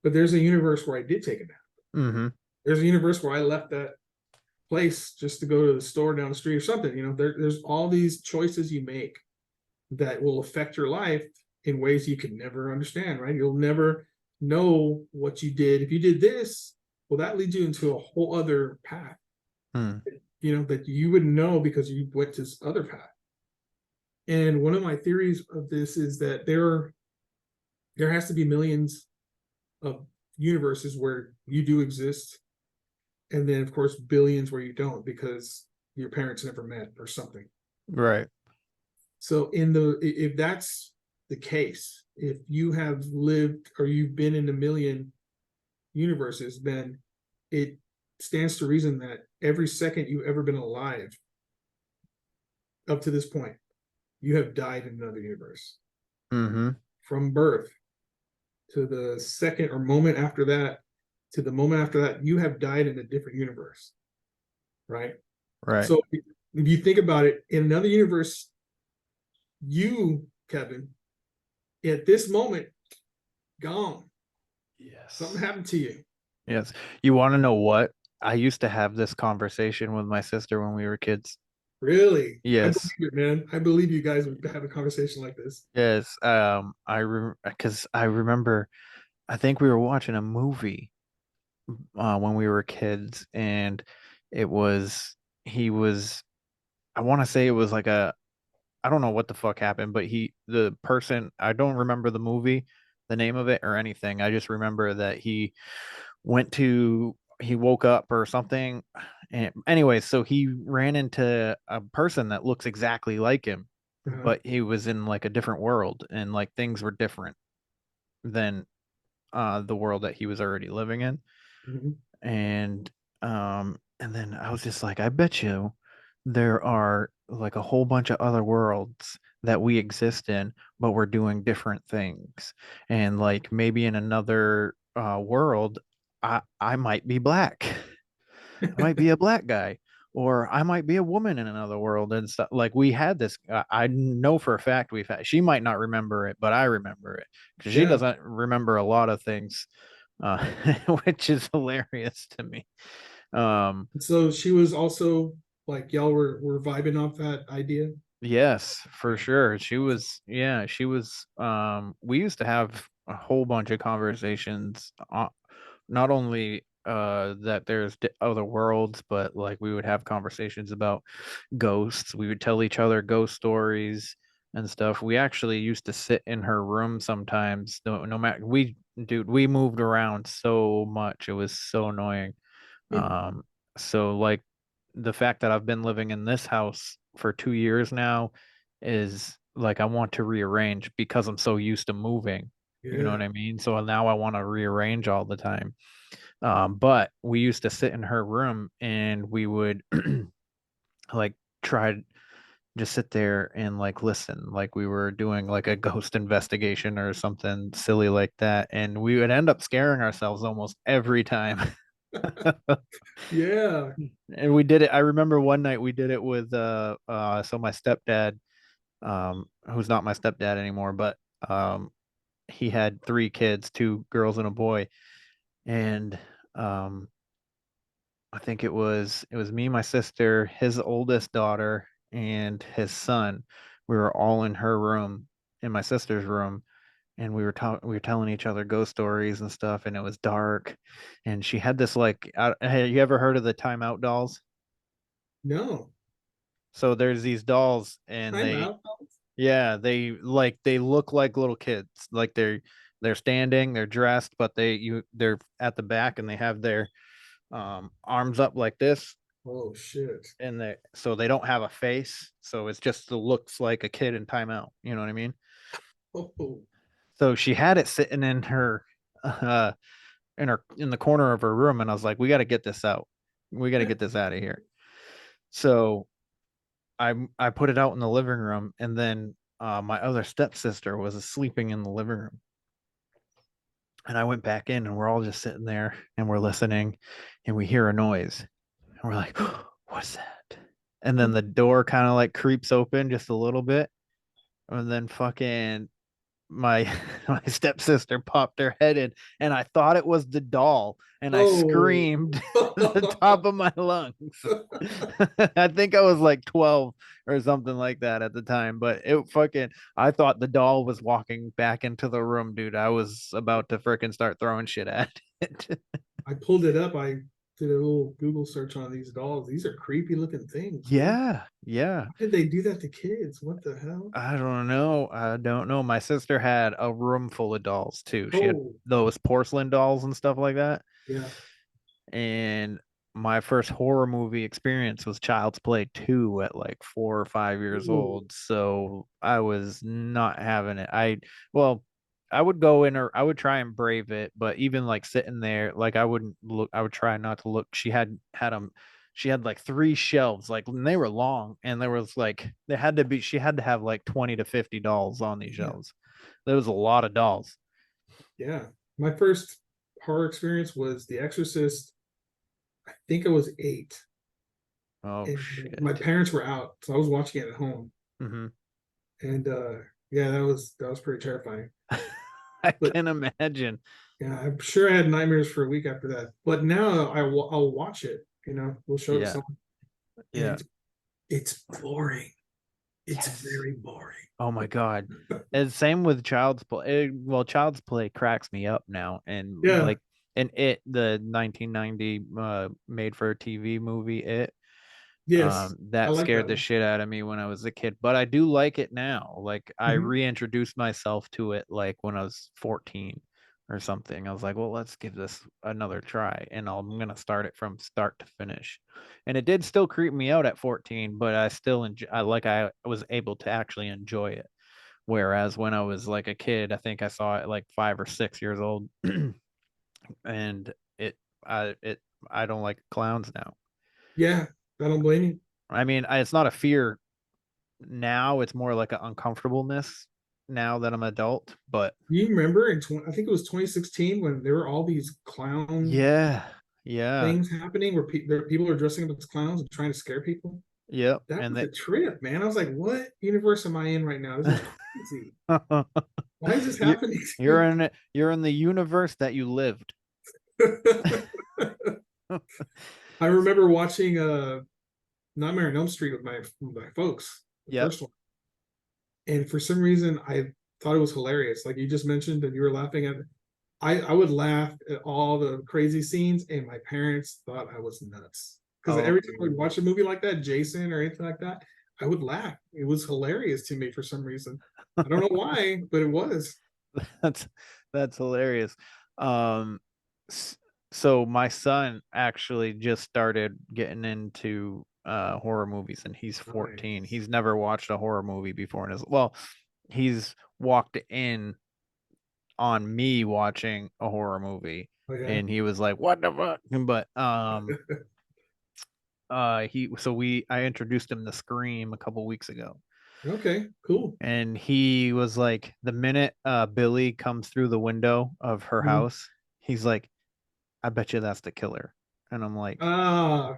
But there's a universe where I did take a nap. Mm-hmm. There's a universe where I left that place just to go to the store down the street or something. There's all these choices you make that will affect your life in ways you can never understand, right? You'll never know what you did. If you did this, well, that leads you into a whole other path, that you wouldn't know because you went to this other path. And one of my theories of this is that there has to be millions of universes where you do exist. And then, of course, billions where you don't because your parents never met or something. Right. So if that's the case, if you have lived or you've been in a million universes, then it stands to reason that every second you've ever been alive up to this point, you have died in another universe. Mm-hmm. From birth to the second or moment after that, to the moment after that, you have died in a different universe. Right? Right. So if you think about it, in another universe, you, Kevin, at this moment, gone. Yes. Something happened to you. Yes. You want to know what? I used to have this conversation with my sister when we were kids. Really? Yes. I believe it, man. I believe you guys would have a conversation like this. Yes. Because I remember, I think we were watching a movie when we were kids, and I want to say it was like I don't know what the fuck happened, but the person, I don't remember the movie, the name of it or anything. I just remember that he woke up or something, And anyway, so he ran into a person that looks exactly like him, Uh-huh. but he was in like a different world, and like things were different than the world that he was already living in. Mhm. And then I was just like, I bet you there are like a whole bunch of other worlds that we exist in, but we're doing different things. And like maybe in another world, I might be black. I might be a black guy, or I might be a woman in another world and stuff. Like we had this. I know for a fact we've had. She might not remember it, but I remember it because she Yeah. doesn't remember a lot of things, uh, which is hilarious to me. Um, So she was also like y'all were vibing off that idea. yes, for Yeah. sure. She was. Yeah, she was. We used to have a whole bunch of conversations. Not only that there's other worlds, but like we would have conversations about ghosts. We would tell each other ghost stories and stuff. We actually used to sit in her room sometimes. No matter we moved around so much. It was so annoying. Um, so like the fact that I've been living in this house for 2 years now is like I want to rearrange because I'm so used to moving. You know what Yeah. I mean? So now I want to rearrange all the time. But we used to sit in her room and we would like try to just sit there and like listen, like we were doing like a ghost investigation or something silly like that. And we would end up scaring ourselves almost every time. Yeah. And we did it. I remember one night we did it with so my stepdad, who's not my stepdad anymore, but he had three kids, two girls and a boy. And um I think it was me, my sister, his oldest daughter, and his son. We were all in her room, in my sister's room, and we were telling each other ghost stories and stuff, and it was dark. And she had this like, hey, you ever heard of the timeout dolls? No. So there's these dolls, and Time out. yeah, they look like little kids, like they're standing, they're dressed, but they're at the back, and they have their arms up like this, Oh shit. and they don't have a face, so it's just the looks like a kid in timeout. You know what I mean? Oh. So she had it sitting uh in the corner of her room, and I was like, we got to get this out. We got to get this out of here. So I put it out in the living room, and then my other stepsister was sleeping in the living room, and I went back in, and we're all just sitting there, and we're listening, and we hear a noise, and we're like, what's that? And then the door kind of like creeps open just a little bit, and then fucking my my stepsister popped her head in, and I thought it was the doll, and I Oh. screamed at the top of my lungs. I think I was like 12 or something like that at the time, but it fucking I thought the doll was walking back into the room, dude. I was about to freaking start throwing shit at it. I pulled it up. I did a little Google search on these dolls. These are creepy looking things, man. Yeah, yeah. Why did they do that to kids? What the hell? I don't know. I don't know. My sister had a room full of dolls too. She had Oh, those porcelain dolls and stuff like that. yeah. And my first horror movie experience was Child's Play 2 at like 4 or 5 years Ooh, old. So I was not having it. Well, I would go in or I would try and brave it, but even like sitting there, like I wouldn't look, I would try not to look. She had like three shelves, like and they were long, and there was like, she had to have like 20 to 50 dolls on these yeah. shelves. There was a lot of dolls. Yeah. My first horror experience was The Exorcist. I think I was 8. Oh, And my shit. parents were out, so I was watching it at home. Hmm. And yeah, that was pretty terrifying. I But can imagine. yeah, I'm sure I had nightmares for a week after that. But now I'll watch it. We'll show it to Yeah. someone, Yeah. and it's boring. It's Yes. very boring. Oh my God. And same with Child's Play. Well, Child's Play cracks me up now. And Yeah. like, the 1990 made for TV movie, Yes. I that like scared that the one. shit out of me when I was a kid. But I do like it now. Like I Mhm. reintroduced myself to it like when I was 14 or something. I was like, well, let's give this another try, and I'm gonna start it from start to finish. And it did still creep me out at 14, but I still I was able to actually enjoy it. Whereas when I was like a kid, I think I saw it like 5 or 6 years old, and it I don't like clowns now. Yeah, I don't blame you. I mean, it's not a fear now; it's more like an uncomfortableness now that I'm adult. But You remember I think it was 2016 when there were all these clown yeah, things happening where people are dressing up as clowns and trying to scare people. yep, That and was a trip, man. I was like, what universe am I in right now? This is crazy. Why is this you, happening? you're in the universe that you lived. I remember watching Nightmare on Elm Street with my folks, the Yep. first one. And for some reason I thought it was hilarious. Like you just mentioned that you were laughing at it. I would laugh at all the crazy scenes, and my parents thought I was nuts. Because every time I would watch a movie like that, Jason or anything like that, I would laugh. It was hilarious to me for some reason. I don't know why, but it was. That's hilarious. Um, so my son actually just started getting into horror movies, and he's 14. Nice. He's never watched a horror movie before in his he's walked in on me watching a horror movie, Oh, yeah. and he was like, "What the fuck?" But I introduced him to Scream a couple weeks ago. Okay, cool. And he was like, the minute Billy comes through the window of her Mhm. house, he's like, I bet you that's the killer. And I'm like, Ah,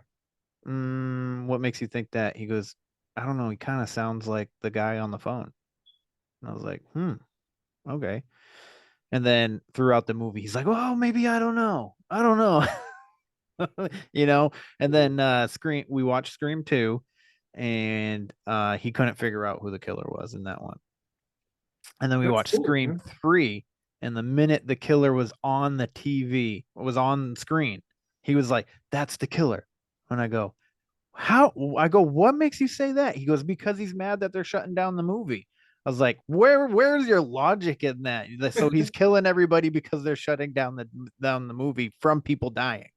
what makes you think that? He goes, I don't know. He kind of sounds like the guy on the phone. And I was like, okay. And then throughout the movie, he's like, oh, maybe I don't know. I don't know. And then we watched Scream 2, and he couldn't figure out who the killer was in that one. And then we that's watched cool, Scream man. 3, and the minute the killer was on the TV, was on screen, he was like, "That's the killer." And I go, "How?" I go, "What makes you say that?" He goes, "Because he's mad that they're shutting down the movie." I was like, "Where's your logic in that?" So he's killing everybody because they're shutting down the movie from people dying.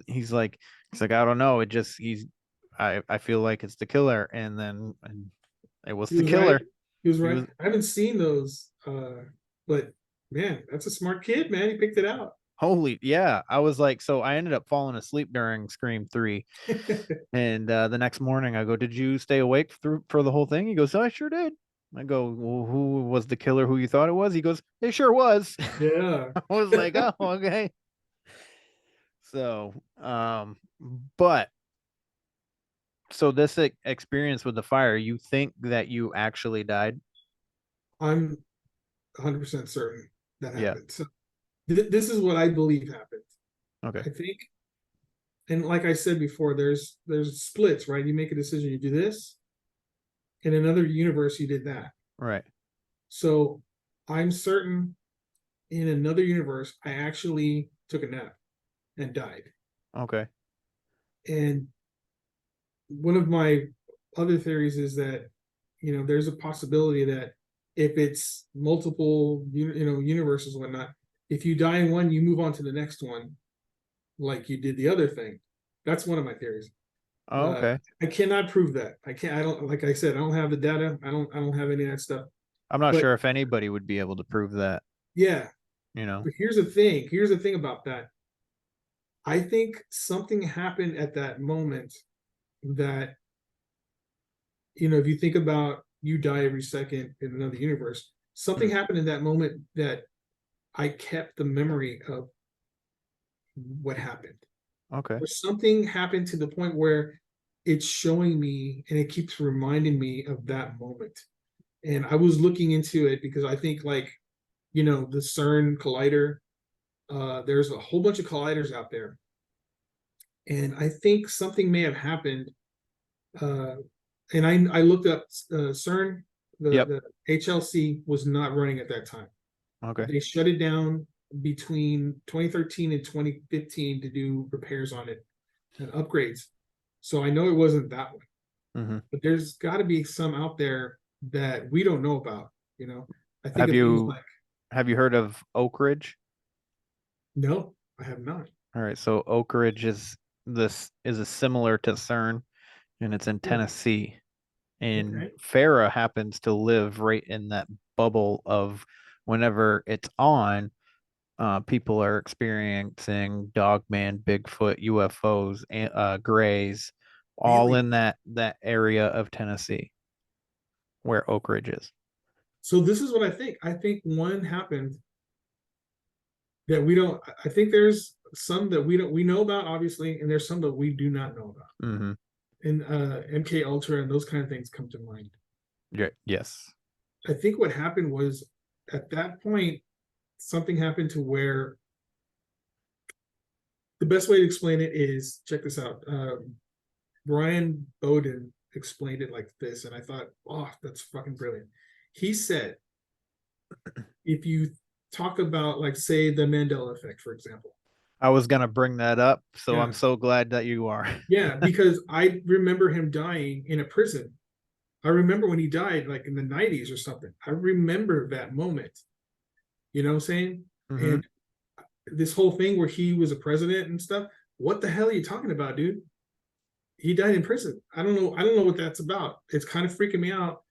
He's like, I don't know. It just I feel like it's the killer, and it was He the was right. killer. He was He right. was I haven't seen those, but man, that's a smart kid, man. He picked it out. Yeah. I was like, so I ended up falling asleep during Scream 3. And the next morning I go, did you stay awake for the whole thing? He goes, oh, I sure did. I go, well, who was the killer who you thought it was? He goes, it sure was. Yeah. I was like, oh, okay. So, but so this experience with the fire, you think that you actually died? I'm 100% certain that Yeah. happened. So this is what I believe happened. Okay. I think, and like I said before, there's splits, right? You make a decision, you do this. In another universe, you did that. Right. So I'm certain in another universe, I actually took a nap and died. Okay. And one of my other theories is that, there's a possibility that if it's multiple, universes and whatnot, if you die in one, you move on to the next one, like you did the other thing. That's one of my theories. Oh, okay. I cannot prove that. I don't, like I said, I don't have the data. I don't have any of that stuff. I'm not But sure if anybody would be able to prove that, yeah, you know. but here's the thing. Here's the thing about that. I think something happened at that moment that, if you think about you die every second in another universe, something happened in that moment that I kept the memory of what happened. Okay. Or something happened to the point where it's showing me and it keeps reminding me of that moment. And I was looking into it because I think, like, the CERN collider, there's a whole bunch of colliders out there. And I think something may have happened. And I looked up CERN, the HLC was not running at that time. Okay. They shut it down between 2013 and 2015 to do repairs on it and upgrades. So I know it wasn't that one, but there's got to be some out there that we don't know about. I think Have you heard of Oak Ridge? No, I have not. All right, so Oak Ridge is a similar to CERN, and it's in Yeah. Tennessee. And Okay. Farah happens to live right in that bubble of whenever it's on, people are experiencing Dogman, Bigfoot, UFOs, Greys, all Really? in that area of Tennessee where Oak Ridge is. So this is what I think. I think one happened that we don't. I think there's some that we know about, obviously, and there's some that we do not know about. Mm-hmm. And MK Ultra and those kind of things come to mind. Yeah. Yes. I think what happened was at that point, something happened to where the best way to explain it is check this out. Brian Bowden explained it like this, and I thought, oh, that's fucking brilliant. He said, if you talk about, like, say, the Mandela Effect, for example. I was gonna bring that up, so Yeah. I'm so glad that you are. Yeah, because I remember him dying in a prison. I remember when he died, like in the 90s or something. I remember that moment. You know what I'm saying? Mm-hmm. And this whole thing where he was a president and stuff. What the hell are you talking about, dude? He died in prison. I don't know. I don't know what that's about. It's kind of freaking me out.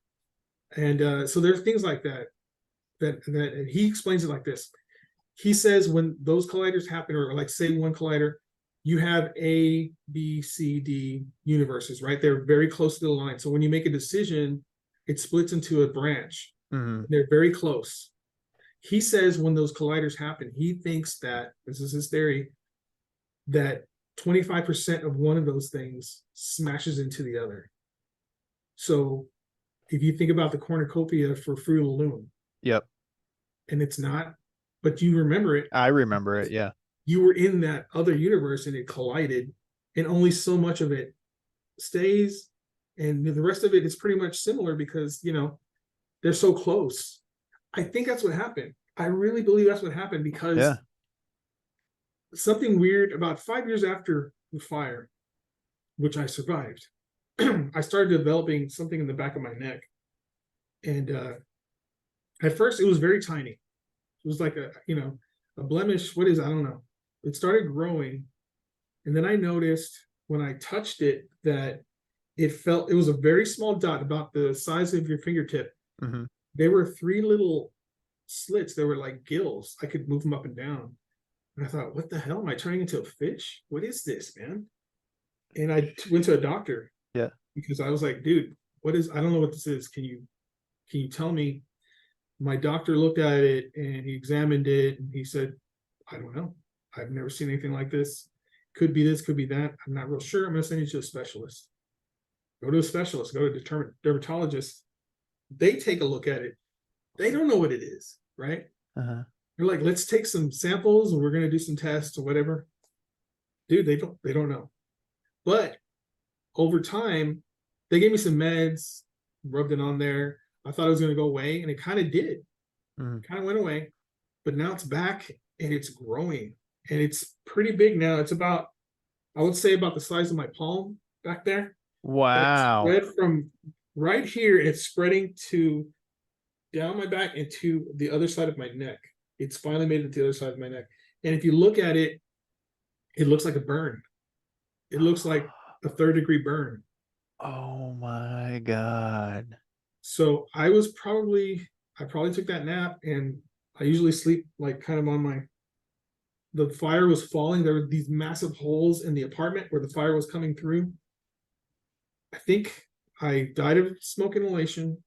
And so there's things like that and he explains it like this. He says when those colliders happen, or like say one collider, you have A, B, C, D universes, right? They're very close to the line. So when you make a decision, it splits into a branch. Mm-hmm. They're very close. He says when those colliders happen, he thinks that, this is his theory, that 25% of one of those things smashes into the other. So if you think about the cornucopia for Fruit of the Loom, Yep. and it's not, but you remember it. I remember it. Yeah. You were in that other universe and it collided, and only so much of it stays, and the rest of it is pretty much similar because, you know, they're so close. I think that's what happened. I really believe that's what happened because something weird about 5 years after the fire, which I survived, I started developing something in the back of my neck. And at first it was very tiny. It was like a blemish. What is, I don't know. It started growing. And then I noticed when I touched it that it was a very small dot, about the size of your fingertip. Mm-hmm. There were 3 little slits. They were like gills. I could move them up and down. And I thought, what the hell? Am I turning into a fish? What is this, man? And I went to a doctor. Yeah. Because I was like, dude, I don't know what this is. Can you tell me? My doctor looked at it and he examined it and he said, I don't know. I've never seen anything like this. Could be this, could be that. I'm not real sure. I'm going to send you to a specialist. Go to a specialist, go to a dermatologist. They take a look at it. They don't know what it is, right? Uh-huh. They're like, let's take some samples and we're going to do some tests or whatever. Dude, they don't know. But over time, they gave me some meds, rubbed it on there. I thought it was going to go away, and it kind of did. Mm-hmm. Kind of went away, but now it's back and it's growing, and it's pretty big now. It's about, I would say, about the size of my palm back there. Wow. It's spread from right here, it's spreading to down my back and to the other side of my neck. It's finally made it to the other side of my neck. And if you look at it, it looks like a burn. It looks like a 3rd-degree burn. Oh my God. So I probably took that nap, and I usually sleep like kind of on the fire was falling. There were these massive holes in the apartment where the fire was coming through. I think I died of smoke inhalation,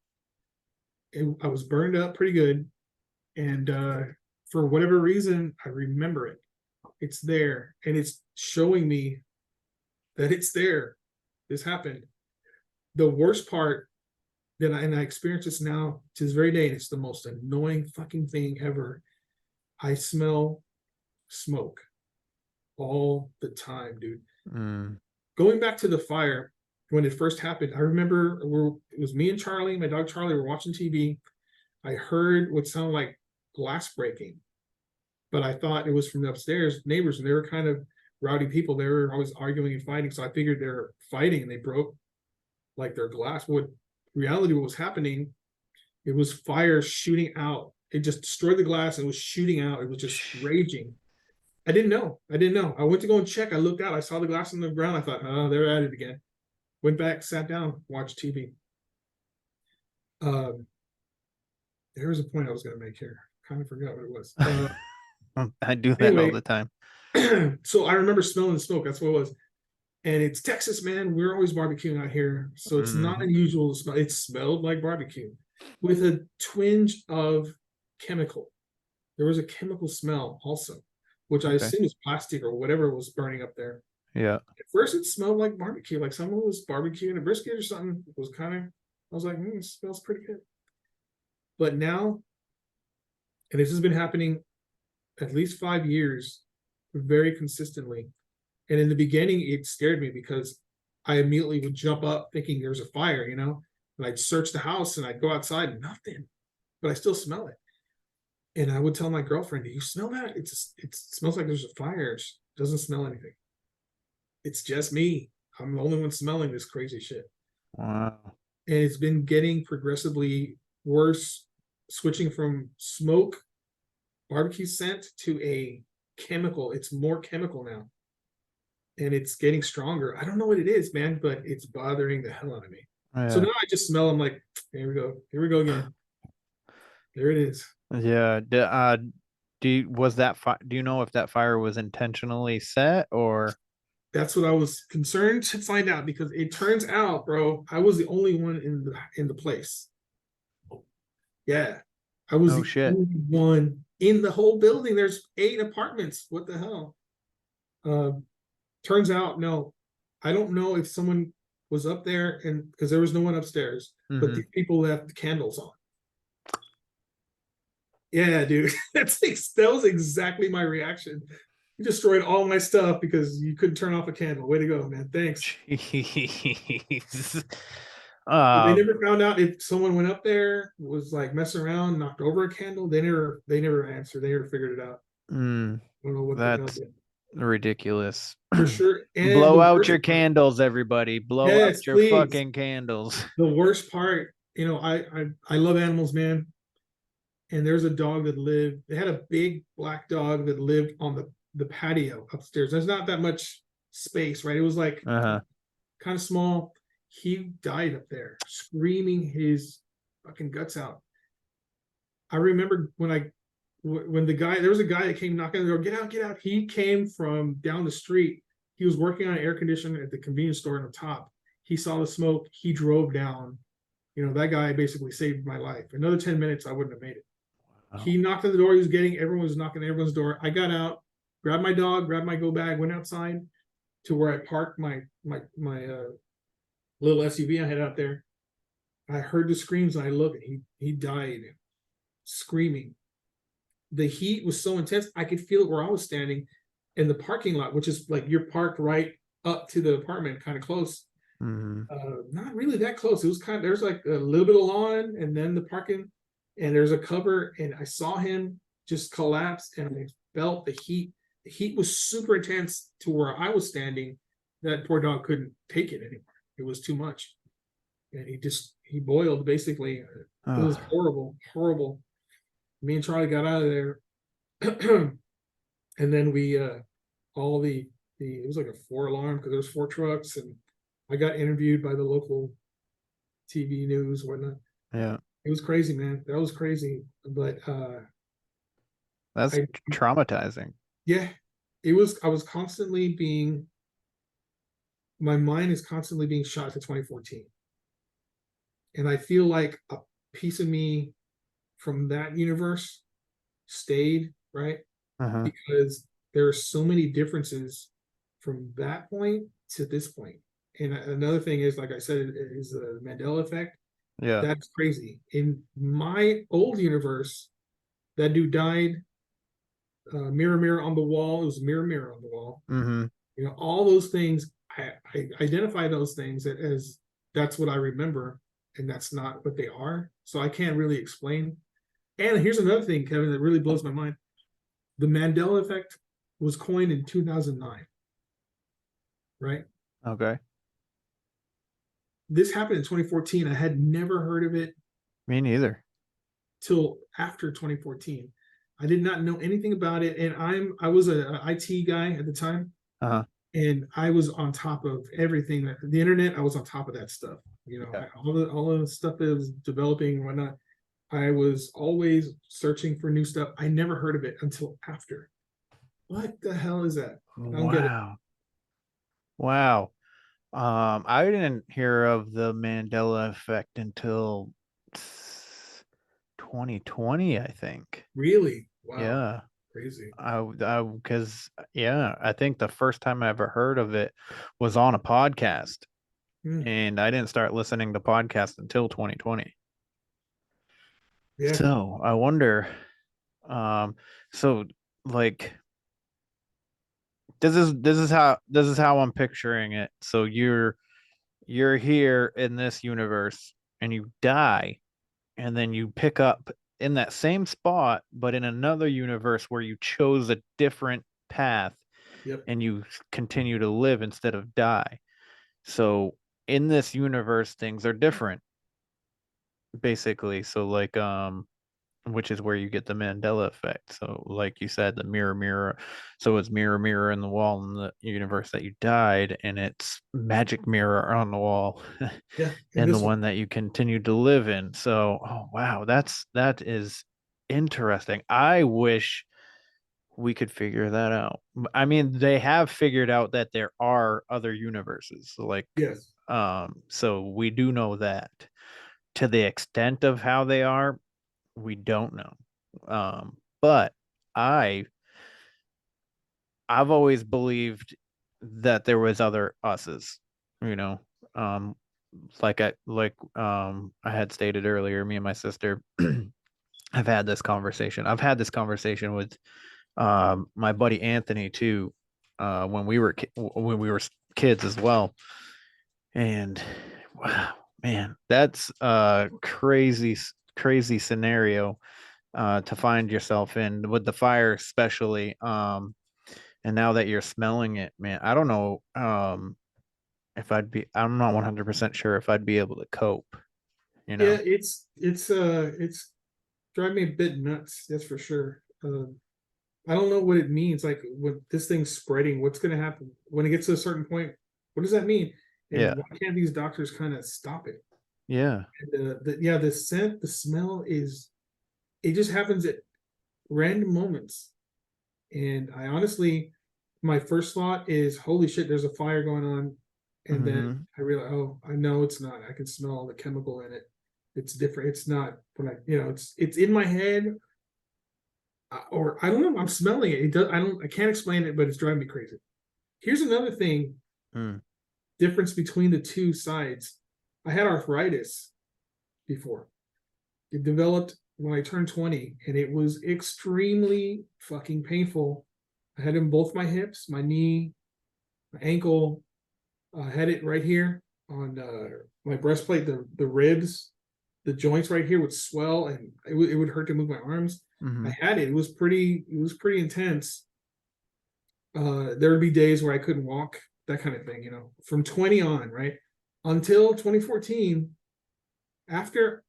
and I was burned up pretty good. And for whatever reason, I remember it. It's there, and it's showing me that it's there. This happened. The worst part, and I experience this now to this very day, and it's the most annoying fucking thing ever. I smell smoke all the time, dude. Mm. Going back to the fire, when it first happened, I remember it was me and Charlie, my dog Charlie, were watching TV. I heard what sounded like glass breaking, but I thought it was from the upstairs neighbors, and they were kind of rowdy people. They were always arguing and fighting, so I figured they were fighting and they broke like their glass. What was happening, it was fire shooting out. It just destroyed the glass and was shooting out. It was just raging. I didn't know. I went to go and check. I looked out. I saw the glass on the ground. I thought, oh, they're at it again. Went back, sat down, watched TV. There was a point I was going to make here. Kind of forgot what it was. I do that Anyway. all the time. So I remember smelling the smoke. That's what it was. And it's Texas, man. We're always barbecuing out here. So it's not unusual to smell. It smelled like barbecue with a twinge of chemical. There was a chemical smell also, which I assume is plastic or whatever was burning up there. Yeah. At first it smelled like barbecue, like someone was barbecuing a brisket or something. It was kind of, I was like, it smells pretty good. But now, and this has been happening at least 5 years, very consistently. And in the beginning, it scared me because I immediately would jump up thinking there's a fire, you know, and I'd search the house and I'd go outside and nothing, but I still smell it. And I would tell my girlfriend, do you smell that? It smells like there's a fire. It doesn't smell anything. It's just me. I'm the only one smelling this crazy shit. Wow. And it's been getting progressively worse, switching from smoke, barbecue scent to a chemical. It's more chemical now. And it's getting stronger. I don't know what it is, man, but it's bothering the hell out of me. Yeah. So now I just smell them like, here we go. Here we go again. There it is. Yeah. Do you know if that fire was intentionally set or? That's what I was concerned to find out, because it turns out, bro, I was the only one in the place. Yeah. I was the only one in the whole building. There's 8 apartments. What the hell? Turns out, no. I don't know if someone was up there, and because there was no one upstairs, but the people left the candles on. Yeah, dude. That was exactly my reaction. You destroyed all my stuff because you couldn't turn off a candle. Way to go, man. Thanks. Jeez. They never found out if someone went up there, was like messing around, knocked over a candle. They never answered. They never figured it out. I don't know what that's the ridiculous. hell. For sure. And blow out your candles, everybody. Blow out your fucking candles. The worst part, you know, I love animals, man. And there's a dog that they had a big black dog that lived on the patio upstairs. There's not that much space, right? It was like kind of small. He died up there, screaming his fucking guts out. I remember when there was a guy that came knocking on the door, get out, get out. He came from down the street. He was working on an air conditioner at the convenience store on the top. He saw the smoke. He drove down. You know, that guy basically saved my life. Another 10 minutes, I wouldn't have made it. Wow. He knocked on the door. Everyone was knocking on everyone's door. I got out, grabbed my dog, grabbed my go bag, went outside to where I parked my little SUV. I headed out there. I heard the screams and I looked, and he died screaming. The heat was so intense, I could feel it where I was standing in the parking lot, which is like you're parked right up to the apartment, kind of close. Not really that close. It was there's like a little bit of lawn and then the parking, and there's a cover, and I saw him just collapse, and I felt the heat. The heat was super intense to where I was standing. That poor dog couldn't take it anymore. It was too much. And he boiled basically. It was horrible, horrible. Me and Charlie got out of there. And then we it was like a 4-alarm because there was 4 trucks, and I got interviewed by the local TV news, whatnot. Yeah. It was crazy, man. That was crazy. But that's traumatizing. Yeah. I was constantly my mind is constantly being shot to 2014. And I feel like a piece of me from that universe stayed, right? Because there are so many differences from that point to this point. And another thing is, like I said, is the Mandela Effect. Yeah. That's crazy. In my old universe, that dude died. Mirror, mirror on the wall. It was mirror, mirror on the wall. You know, all those things, I identify those things as that's what I remember, and that's not what they are. So I can't really explain. And here's another thing, Kevin, that really blows my mind. The Mandela Effect was coined in 2009, right? Okay. This happened in 2014. I had never heard of it. Me neither. Till after 2014. I did not know anything about it, and I was a IT guy at the time, Uh-huh. and I was on top of everything that the internet. I was on top of that stuff. Yeah. All the stuff that was developing and whatnot. I was always searching for new stuff. I never heard of it until after. What the hell is that? I don't get it. Wow. Wow. I didn't hear of the Mandela Effect until 2020, I think. Really? Wow. Yeah. Crazy. Because yeah, I think the first time I ever heard of it was on a podcast, Hmm. and I didn't start listening to podcasts until 2020. Yeah. So I wonder, so like this is how I'm picturing it. So you're here in this universe and you die, and then you pick up in that same spot, but in another universe where you chose a different path Yep. and you continue to live instead of die. So in this universe, things are different, basically. So like which is where you get the Mandela effect. So, like you said, the mirror, mirror. So it's mirror, mirror in the wall in the universe that you died, and it's magic mirror on the wall Yeah. And in the this one. one that you continue to live in. So, oh wow, that is interesting. I wish we could figure that out. I mean, they have figured out that there are other universes. Like, Yes. so we do know that. To the extent of how they are, we don't know. But I I've always believed that there was other us's, you know. Um I had stated earlier, me and my sister have had this conversation. I've had this conversation with my buddy Anthony too, when we were kids as well. And wow, man, that's a crazy scenario to find yourself in with the fire, especially. And now that you're smelling it, man, I don't know if I'm not 100% sure if I'd be able to cope, you Yeah, know. it's driving me a bit nuts, that's for sure. I don't know what it means. Like when this thing's spreading, what's gonna happen when it gets to a certain point? What does that mean? Yeah. And why can't these doctors kind of stop it? Yeah. And, yeah, the scent, the smell is it just happens at random moments. And I honestly, my first thought is, holy shit, there's a fire going on. And then Mm-hmm. I realize, oh, I know it's not. I can smell the chemical in it. It's different. It's not when it's in my head, or I don't know. I'm smelling it. It does. I can't explain it, but it's driving me crazy. Here's another thing. Mm. Difference between the two sides. I had arthritis before. It developed when I turned 20, and it was extremely fucking painful. I had it in both my hips, my knee, my ankle. I had it right here on my breastplate, the ribs, the joints right here would swell, and it would hurt to move my arms. Mm-hmm. I had it. It was pretty intense. There would be days where I couldn't walk, that kind of thing, from 20 on, right? Until 2014, after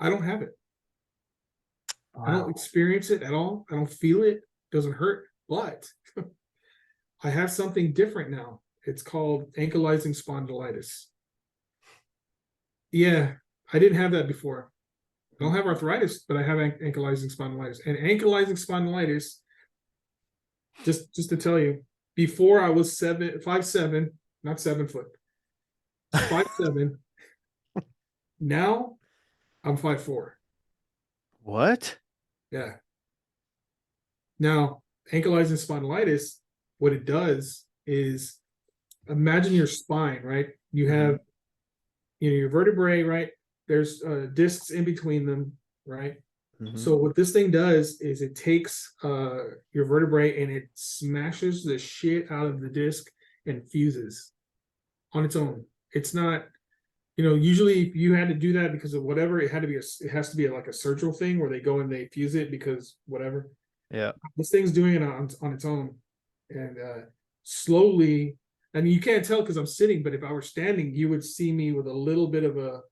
I don't have it. Wow. I don't experience it at all. I don't feel it. It doesn't hurt, but I have something different now. It's called ankylosing spondylitis. Yeah, I didn't have that before. I don't have arthritis, but I have ankylosing spondylitis. And ankylosing spondylitis, just to tell you, before I was 5'7", not 7 foot, 5'7". Now I'm 5'4". What? Yeah. Now, ankylosing spondylitis, what it does is, imagine your spine, right? You have, your vertebrae, right? There's discs in between them, right? Mm-hmm. So what this thing does is it takes your vertebrae and it smashes the shit out of the disc and fuses on its own. It's not, usually if you had to do that because of whatever, it has to be like a surgical thing where they go and they fuse it because whatever. Yeah. This thing's doing it on its own, and slowly. And you can't tell because I'm sitting, but if I were standing, you would see me with a little bit of a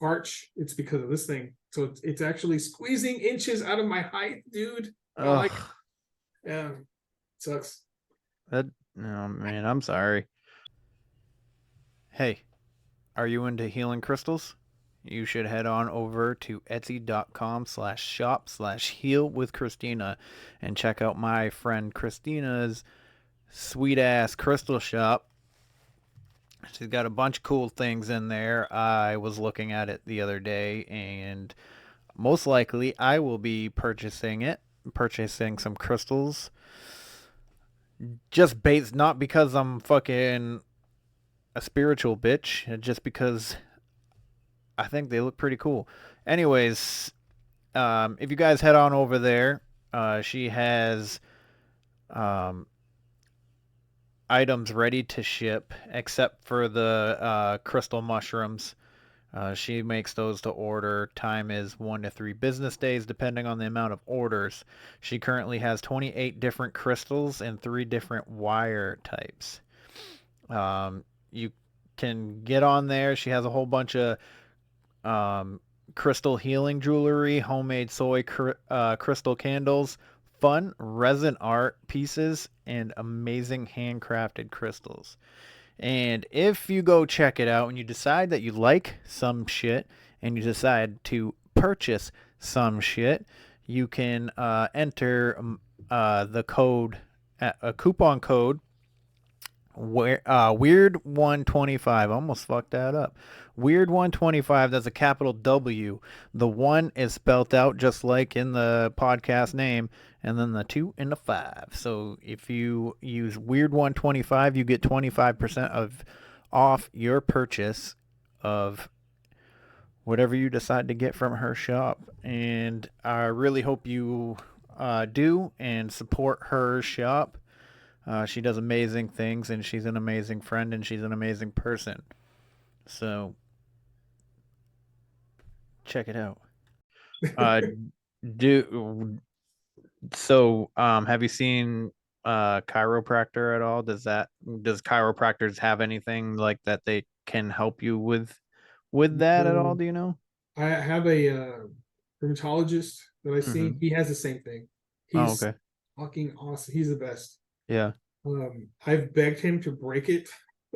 arch. It's because of this thing. So it's actually squeezing inches out of my height, dude. I like Ugh, it. Yeah, sucks. that, oh man, I'm sorry. Hey, are you into healing crystals? You should head on over to etsy.com/shop/heal with Christina and check out my friend Christina's sweet ass crystal shop. She's got a bunch of cool things in there. I was looking at it the other day, and most likely I will be purchasing some crystals. Just based, not because I'm fucking a spiritual bitch, just because I think they look pretty cool. Anyways, if you guys head on over there, she has um, items ready to ship, except for the crystal mushrooms. She makes those to order. Time is 1 to 3 business days, depending on the amount of orders. She currently has 28 different crystals and 3 different wire types. You can get on there. She has a whole bunch of crystal healing jewelry, homemade crystal candles, fun resin art pieces, and amazing handcrafted crystals. And if you go check it out and you decide that you like some shit and you decide to purchase some shit, you can enter the code, a coupon code, weird 125. Almost fucked that up. Weird 125. That's a capital W. The one is spelt out just like in the podcast name, and then the 2 and the 5. So if you use weird 125, you get 25% of off your purchase of whatever you decide to get from her shop. And I really hope you do and support her shop. She does amazing things, and she's an amazing friend, and she's an amazing person. So check it out. Uh, do have you seen chiropractor at all? Does chiropractors have anything like that they can help you with that at all? Um, Do you know? I have a rheumatologist that I see. Mm-hmm. He has the same thing. Oh, He's okay. fucking awesome. He's the best. Yeah. I've begged him to break it,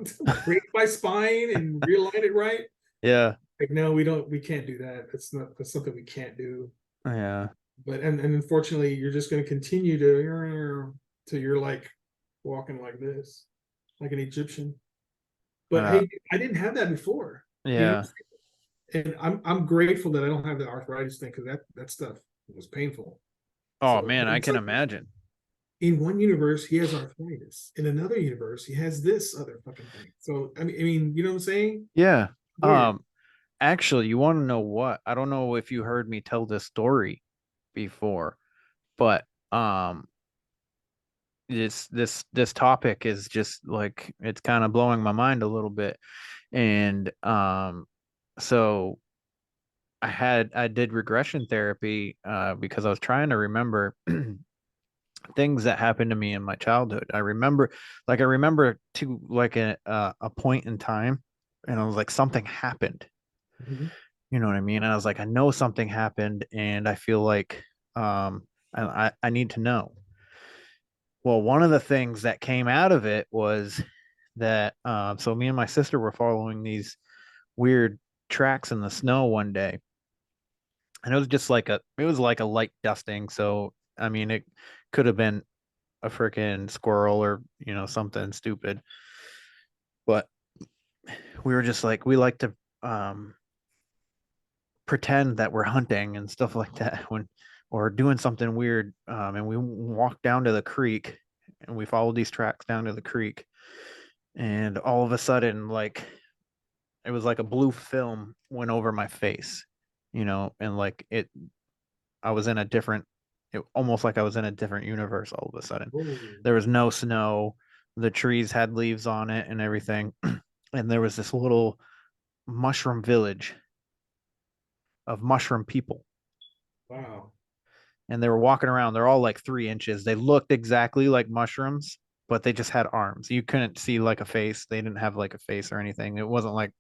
to break my spine and realign it right. Yeah. Like, no, we can't do that. That's something we can't do. Yeah. But and unfortunately, you're just going to continue to till you're like walking like this, like an Egyptian. But Uh, hey, I didn't have that before. You know, yeah. and I'm grateful that I don't have the arthritis thing because that stuff was painful. Oh So man, I it's can like imagine. in one universe he has arthritis, in another universe he has this other fucking thing. So I mean, you know what I'm saying? Yeah. Weird. Actually, you want to know what? I don't know if you heard me tell this story before, but this topic is just like it's kind of blowing my mind a little bit. And so I did regression therapy because I was trying to remember things that happened to me in my childhood. I remember to like a point in time, and I was like something happened. Mhm. You know what I mean? And I was like, I know something happened, and I feel like I need to know. Well, one of the things that came out of it was that so me and my sister were following these weird tracks in the snow one day, and it was like a light dusting. So I mean, it could have been a freaking squirrel or something stupid, but we were just like we like to um pretend that we're hunting and stuff like that when or doing something weird. And we walked down to the creek and we followed these tracks down to the creek, and all of a sudden, like it was like a blue film went over my face, and like I was in a different almost like I was in a different universe all of a sudden. Oh, There was no snow, the trees had leaves on it and everything. And there was this little mushroom village of mushroom people, wow. and they were walking around. They're all like 3 inches. They looked exactly like mushrooms, but they just had arms. You couldn't see like a face. They didn't have like a face or anything. It wasn't like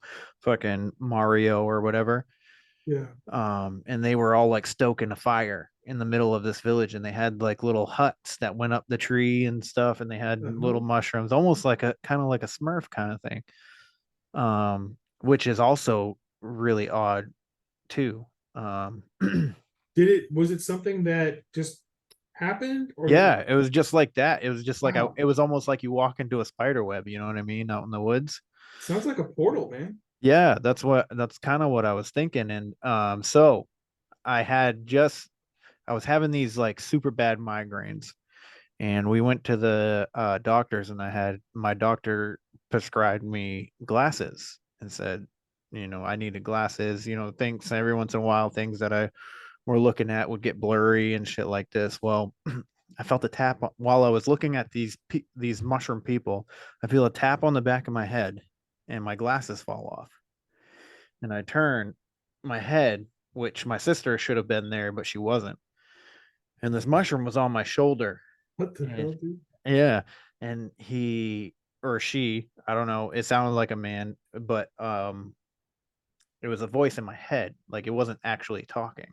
fucking Mario or whatever. Yeah. And they were all like stoking a fire, in the middle of this village, and they had like little huts that went up the tree and stuff, and they had little mushrooms, almost like a kind of like a Smurf kind of thing. Which is also really odd too. Was it something that just happened, or Yeah, it was just like that. It was just like wow, it was almost like you walk into a spider web, you know what I mean, out in the woods. sounds like a portal, man. Yeah, that's kind of what I was thinking. And so I had just I was having these like super bad migraines, and we went to the doctors, and I had my doctor prescribed me glasses and said, I needed glasses. Things every once in a while, things that I were looking at would get blurry and shit like this. Well, I felt a tap while I was looking at these mushroom people. I feel a tap on the back of my head, and my glasses fall off. And I turn my head, which my sister should have been there, but she wasn't. And this mushroom was on my shoulder. What the And hell, dude? yeah, and he or she, I don't know, it sounded like a man, but it was a voice in my head, like it wasn't actually talking.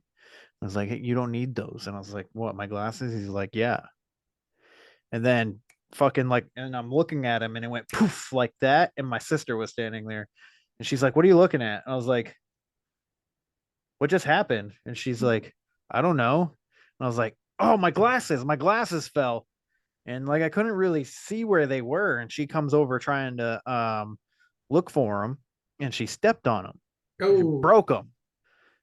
I was like, hey, you don't need those. And I was like, what, my glasses? He's like, yeah. And then fucking like, and I'm looking at him, and it went poof like that. And my sister was standing there, and she's like, what are you looking at? And I was like, what just happened? And she's like, I don't know. And I was like, oh, my glasses fell. And like I couldn't really see where they were. And she comes over trying to look for them, and she stepped on them. She Oh, broke them,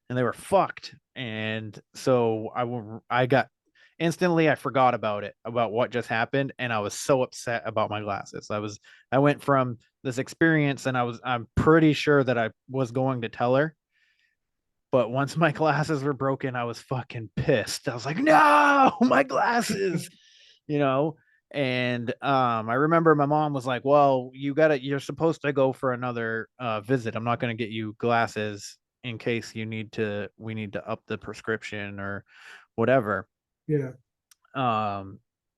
and they were fucked. And so I got instantly, I forgot about what just happened, and I was so upset about my glasses. I went from this experience, and I'm pretty sure that I was going to tell her, but once my glasses were broken, I was fucking pissed. I was like, no, my glasses, you know. And I remember my mom was like, well, you're supposed to go for another visit. I'm not going to get you glasses in case we need to up the prescription or whatever. yeah.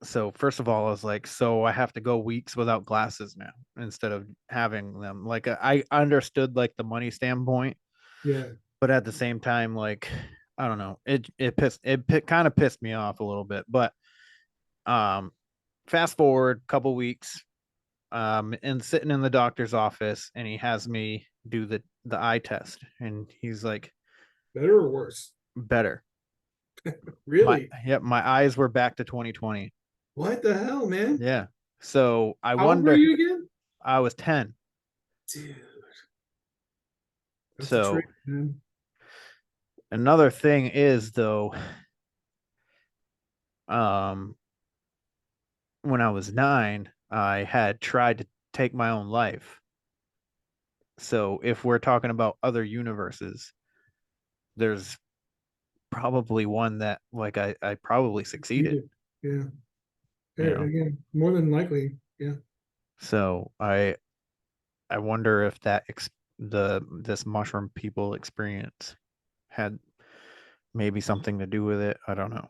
So first of all, I was like, so I have to go weeks without glasses now instead of having them. Like I understood like the money standpoint, Yeah. but at the same time, like I don't know, kind of pissed me off a little bit. But um, fast forward a couple weeks, and sitting in the doctor's office, and he has me do the eye test, and he's like, Better or worse? better. Really? My eyes were back to 2020. What the hell, man? Yeah. So I How old were wonder. you again? I was 10. Dude, that's a So trick, man. another thing is though, um, when I was 9, I had tried to take my own life. So if we're talking about other universes, there's probably one that like I probably You succeeded, did. Yeah. you There, know. again, more than likely. Yeah. So I wonder if this mushroom people experience had maybe something to do with it. I don't know.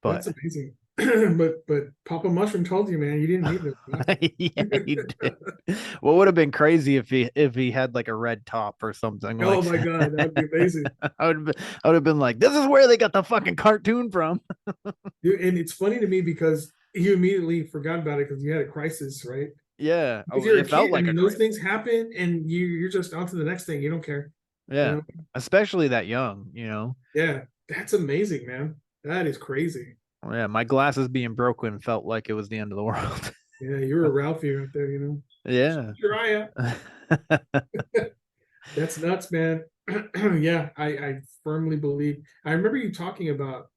That's But amazing. But Papa Mushroom told you, man, you didn't need those yeah, he glasses. did. What would have been crazy if he had like a red top or something Oh like my God, that would be amazing. I would have been like, this is where they got the fucking cartoon from. Dude, and it's funny to me because you immediately forgot about it because you had a crisis, right? Yeah, Because you're a it felt kid, I like a mean, those crisis. things happen, and you're just on to the next thing. You don't care, you Yeah, know? especially that young, you know. Yeah, that's amazing, man. That is crazy. Yeah, my glasses being broken felt like it was the end of the world. Yeah, you're a Ralphie out there, you know. Yeah. Your eye out. That's nuts, man. Yeah, I firmly believe. I remember you talking about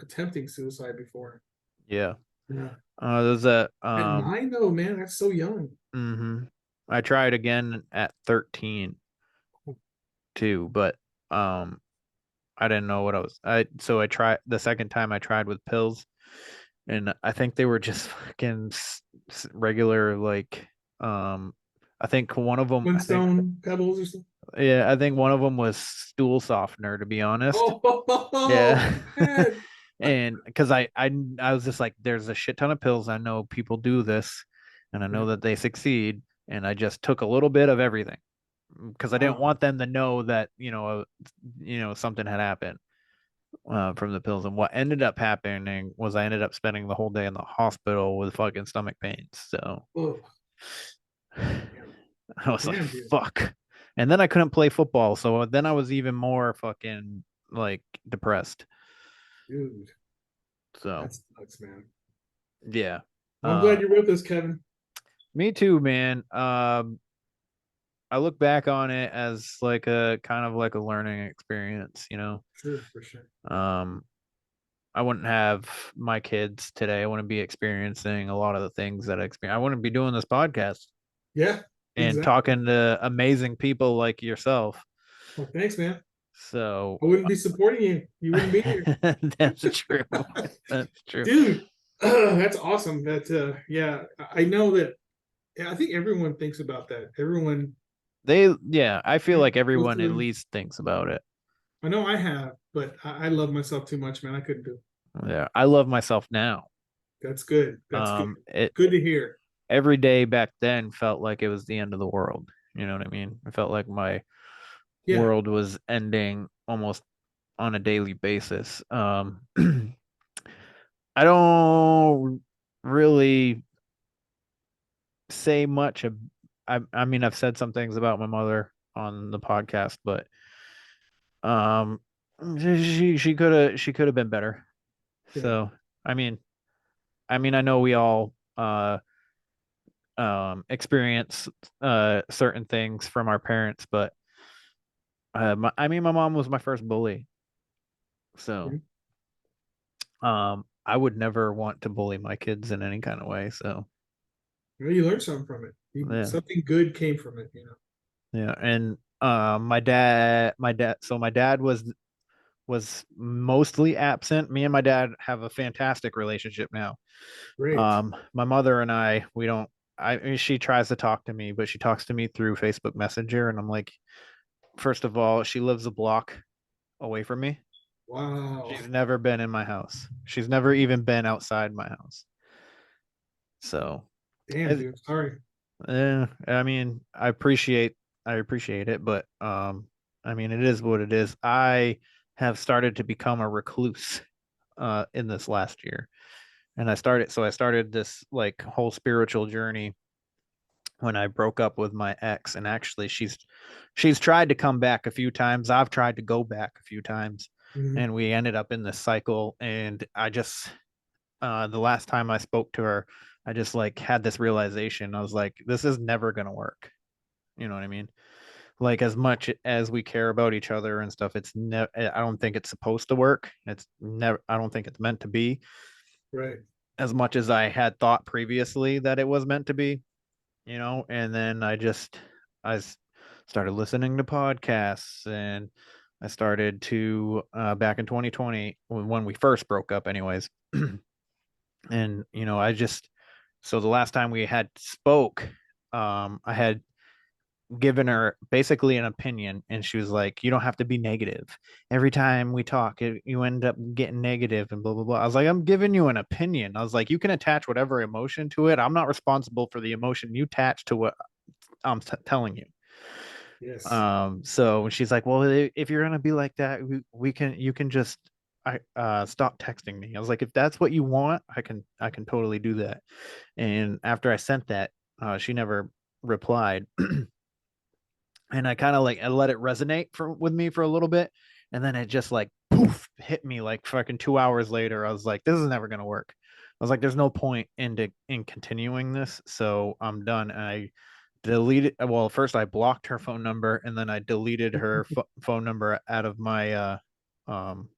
attempting suicide before. Yeah. Yeah. There's a At 9 though, man, that's so young. I tried again at 13 too, but I didn't know what I tried the second time I tried with pills, and I think they were just fucking regular like I think one of them Flintstone pebbles or something. yeah, I think one of them was stool softener, to be honest. Oh Yeah. man. And because I was just like, there's a shit ton of pills. I know people do this, and I know Yeah. that they succeed. And I just took a little bit of everything because I didn't Wow. want them to know that something had happened. from the pills. And what ended up happening was I ended up spending the whole day in the hospital with fucking stomach pains. So Oh, I was like, damn, dude. fuck. And then I couldn't play football. So then I was even more fucking like depressed. Dude, So that sucks, man. yeah. Well, I'm glad you're with us, Kevin. Me too, man. I look back on it as like a kind of like a learning experience, you know. Sure, for sure. Um, I wouldn't have my kids today. I wouldn't be experiencing a lot of the things that I experience. I wouldn't be doing this podcast Yeah, and exactly. talking to amazing people like yourself. Well, thanks, man. So I wouldn't be supporting you. You wouldn't be here. that's true. That's true. Dude, that's awesome. That yeah, I know that. I think everyone thinks about that. Everyone. Yeah, I feel like Goes everyone at through. least thinks about it. I know I have, but I love myself too much, man. I couldn't do it. Yeah, I love myself now. That's good. That's good. It Good to hear. every day back then felt like it was the end of the world. You know what I mean? It felt like my Yeah. world was ending almost on a daily basis. I don't really say much. I mean, I've said some things about my mother on the podcast, but um, she could have been better. Yeah. So I mean, I know we all experience certain things from our parents, but I mean, my mom was my first bully, so Mhm. I would never want to bully my kids in any kind of way. So Well, you learned something from it. yeah, Something good came from it, you know. yeah, and so my dad was mostly absent. Me and my dad have a fantastic relationship now. Great. My mother and we don't. I mean, she tries to talk to me, but she talks to me through Facebook Messenger, and I'm like, first of all, she lives a block away from me. Wow. She's never been in my house. She's never even been outside my house. So, Damn, it, dude. Sorry. I mean, I appreciate it, but I mean, it is what it is. I have started to become a recluse in this last year. And I started this like whole spiritual journey when I broke up with my ex, and actually she's tried to come back a few times. I've tried to go back a few times, Mhm. and we ended up in this cycle. And I just the last time I spoke to her, I just like had this realization. I was like, this is never gonna work. You know what I mean? Like as much as we care about each other and stuff, it's never. I don't think it's supposed to work. It's never. I don't think it's meant to be. Right. As much as I had thought previously that it was meant to be, you know. And then I started listening to podcasts, and I started to back in 2020 when we first broke up, anyways. And you know, so the last time we had spoke, I had given her basically an opinion, and she was like, you don't have to be negative every time we talk. You end up getting negative and blah blah blah. I was like, I'm giving you an opinion. I was like, you can attach whatever emotion to it. I'm not responsible for the emotion you attach to what I'm telling you. Yes. So when she's like, well, if you're gonna be like that, we can you can just stop texting me. I was like, if that's what you want, I can totally do that. And after I sent that, she never replied. And I kind of like I let it resonate with me for a little bit, and then it just like poof hit me like fucking 2 hours later. I was like, this is never gonna work. I was like, there's no point in continuing this, so I'm done. And I deleted. Well, first I blocked her phone number, and then I deleted her phone number out of um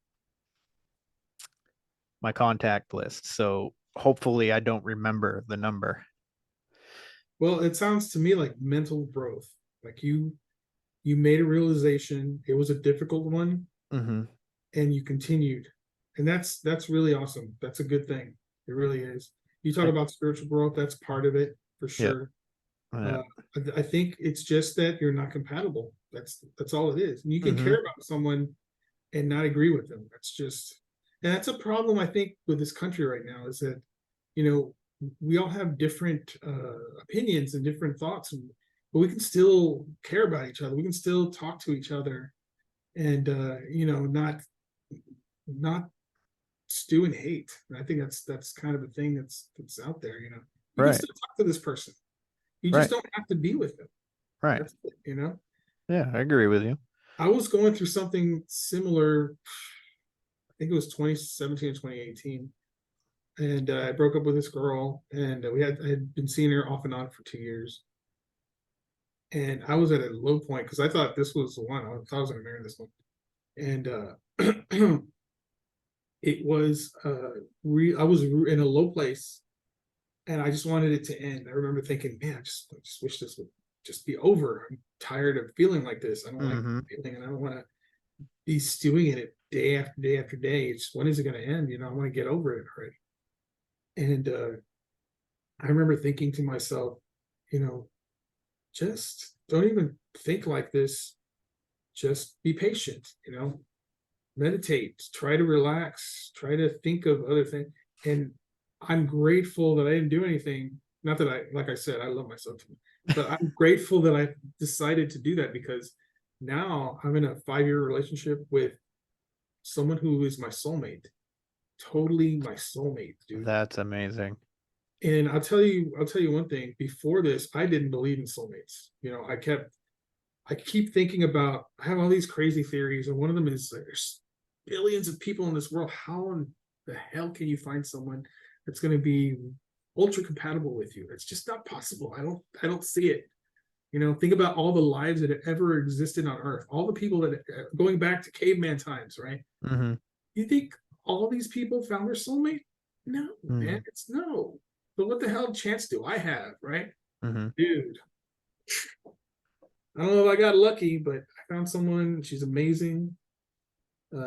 my contact list. So hopefully I don't remember the number. Well, it sounds to me like mental growth. Like you made a realization. It was a difficult one, Mm-hmm. and you continued. And that's really awesome. That's a good thing. It really is. You talk about spiritual growth, that's part of it for Yeah. sure. Yeah. I think it's just that you're not compatible. That's all it is. And you can Mm-hmm. care about someone and not agree with them. And that's a problem I think with this country right now is that, you know, we all have different opinions and different thoughts, but we can still care about each other. We can still talk to each other and, you know, not not stew in hate. And I think that's kind of a thing that's out there, you can Right. still talk to this person. You Right. just don't have to be with them. Right. That's it. Yeah, I agree with you. I was going through something similar. I think it was 2017 or 2018. And I broke up with this girl, and I had been seeing her off and on for 2 years. And I was at a low point because I thought this was the one. I thought I was going to marry this one. And it was I was in a low place, and I just wanted it to end. I remember thinking, man, I just wish this would just be over. I'm tired of feeling like this. I don't like feeling, and I don't want to be stewing in it day after day after day. It's when is it going to end? I want to get over it already. And I remember thinking to myself, just don't even think like this. Just be patient, meditate, try to relax, try to think of other things. And I'm grateful that I didn't do anything. Not that like I said, I love myself, but I'm grateful that I decided to do that, because now I'm in a 5-year relationship with someone who is my soulmate. Totally my soulmate, dude. That's amazing. And I'll tell you one thing. Before this, I didn't believe in soulmates. I keep thinking about, I have all these crazy theories, and one of them is there's billions of people in this world. How in the hell can you find someone that's going to be ultra compatible with you? It's just not possible. I don't see it. Think about all the lives that have ever existed on Earth, all the people that, going back to caveman times, right? Mm-hmm. You think all these people found their soulmate? No, man, it's no. But what the hell chance do I have, right? Dude, I don't know if I got lucky, but I found someone. She's amazing.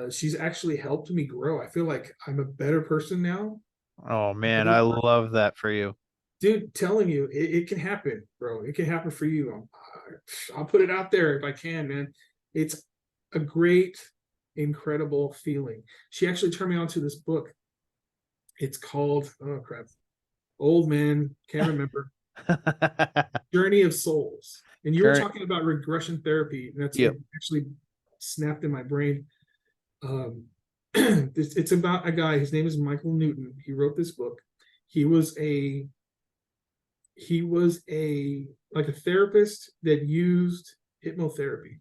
She's actually helped me grow. I feel like I'm a better person now. Oh man, I love that for you. Dude, telling you, it can happen, bro. It can happen for you. I'll put it out there if I can, man. It's a great, incredible feeling. She actually turned me on to this book. It's called, oh crap, old man, can't remember. Journey of Souls. And you were talking about regression therapy. And that's actually snapped in my brain. It's about a guy. His name is Michael Newton. He wrote this book. He was a like a therapist that used hypnotherapy.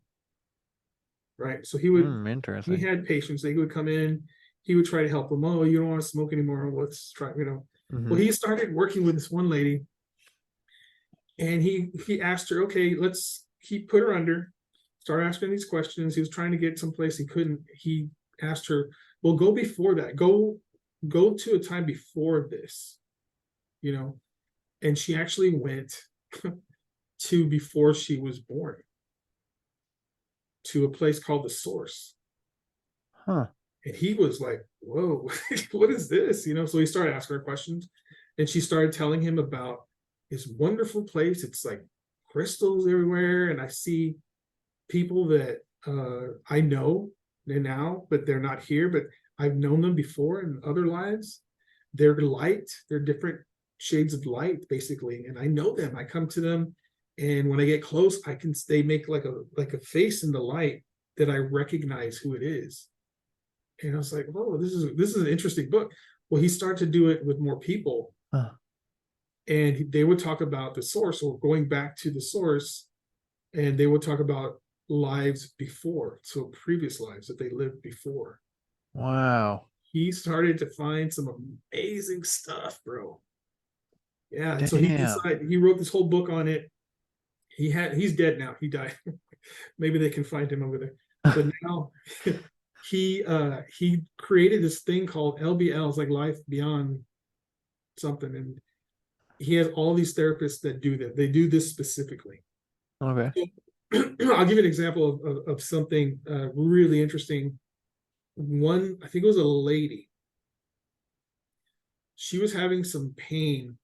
Right. So he interesting. He had patients. They would come in. He would try to help them. Oh, you don't want to smoke anymore. Let's try. Well, he started working with this one lady, and he asked her, okay, he put her under, started asking these questions. He was trying to get someplace he couldn't. He asked her, well, go before that. Go to a time before this, and she actually went to before she was born, to a place called the Source. Huh. And he was like, whoa, what is this? So he started asking her questions, and she started telling him about this wonderful place. It's like crystals everywhere. And I see people that I know now, but they're not here, but I've known them before in other lives. They're light. They're different shades of light, basically. And I know them. I come to them, and when I get close, they make like a face in the light that I recognize who it is. And I was like, oh, this is an interesting book. Well, he started to do it with more people. And they would talk about the source, or going back to the source, and they would talk about lives before, so previous lives that they lived before. Wow. He started to find some amazing stuff, bro. Yeah. And Damn. so he wrote this whole book on it. He's dead now. He died. Maybe they can find him over there. But now he created this thing called LBLs, like life beyond something, and he has all these therapists that do that. They do this specifically. Okay. So, I'll give you an example of something really interesting. One, I think it was a lady. She was having some pain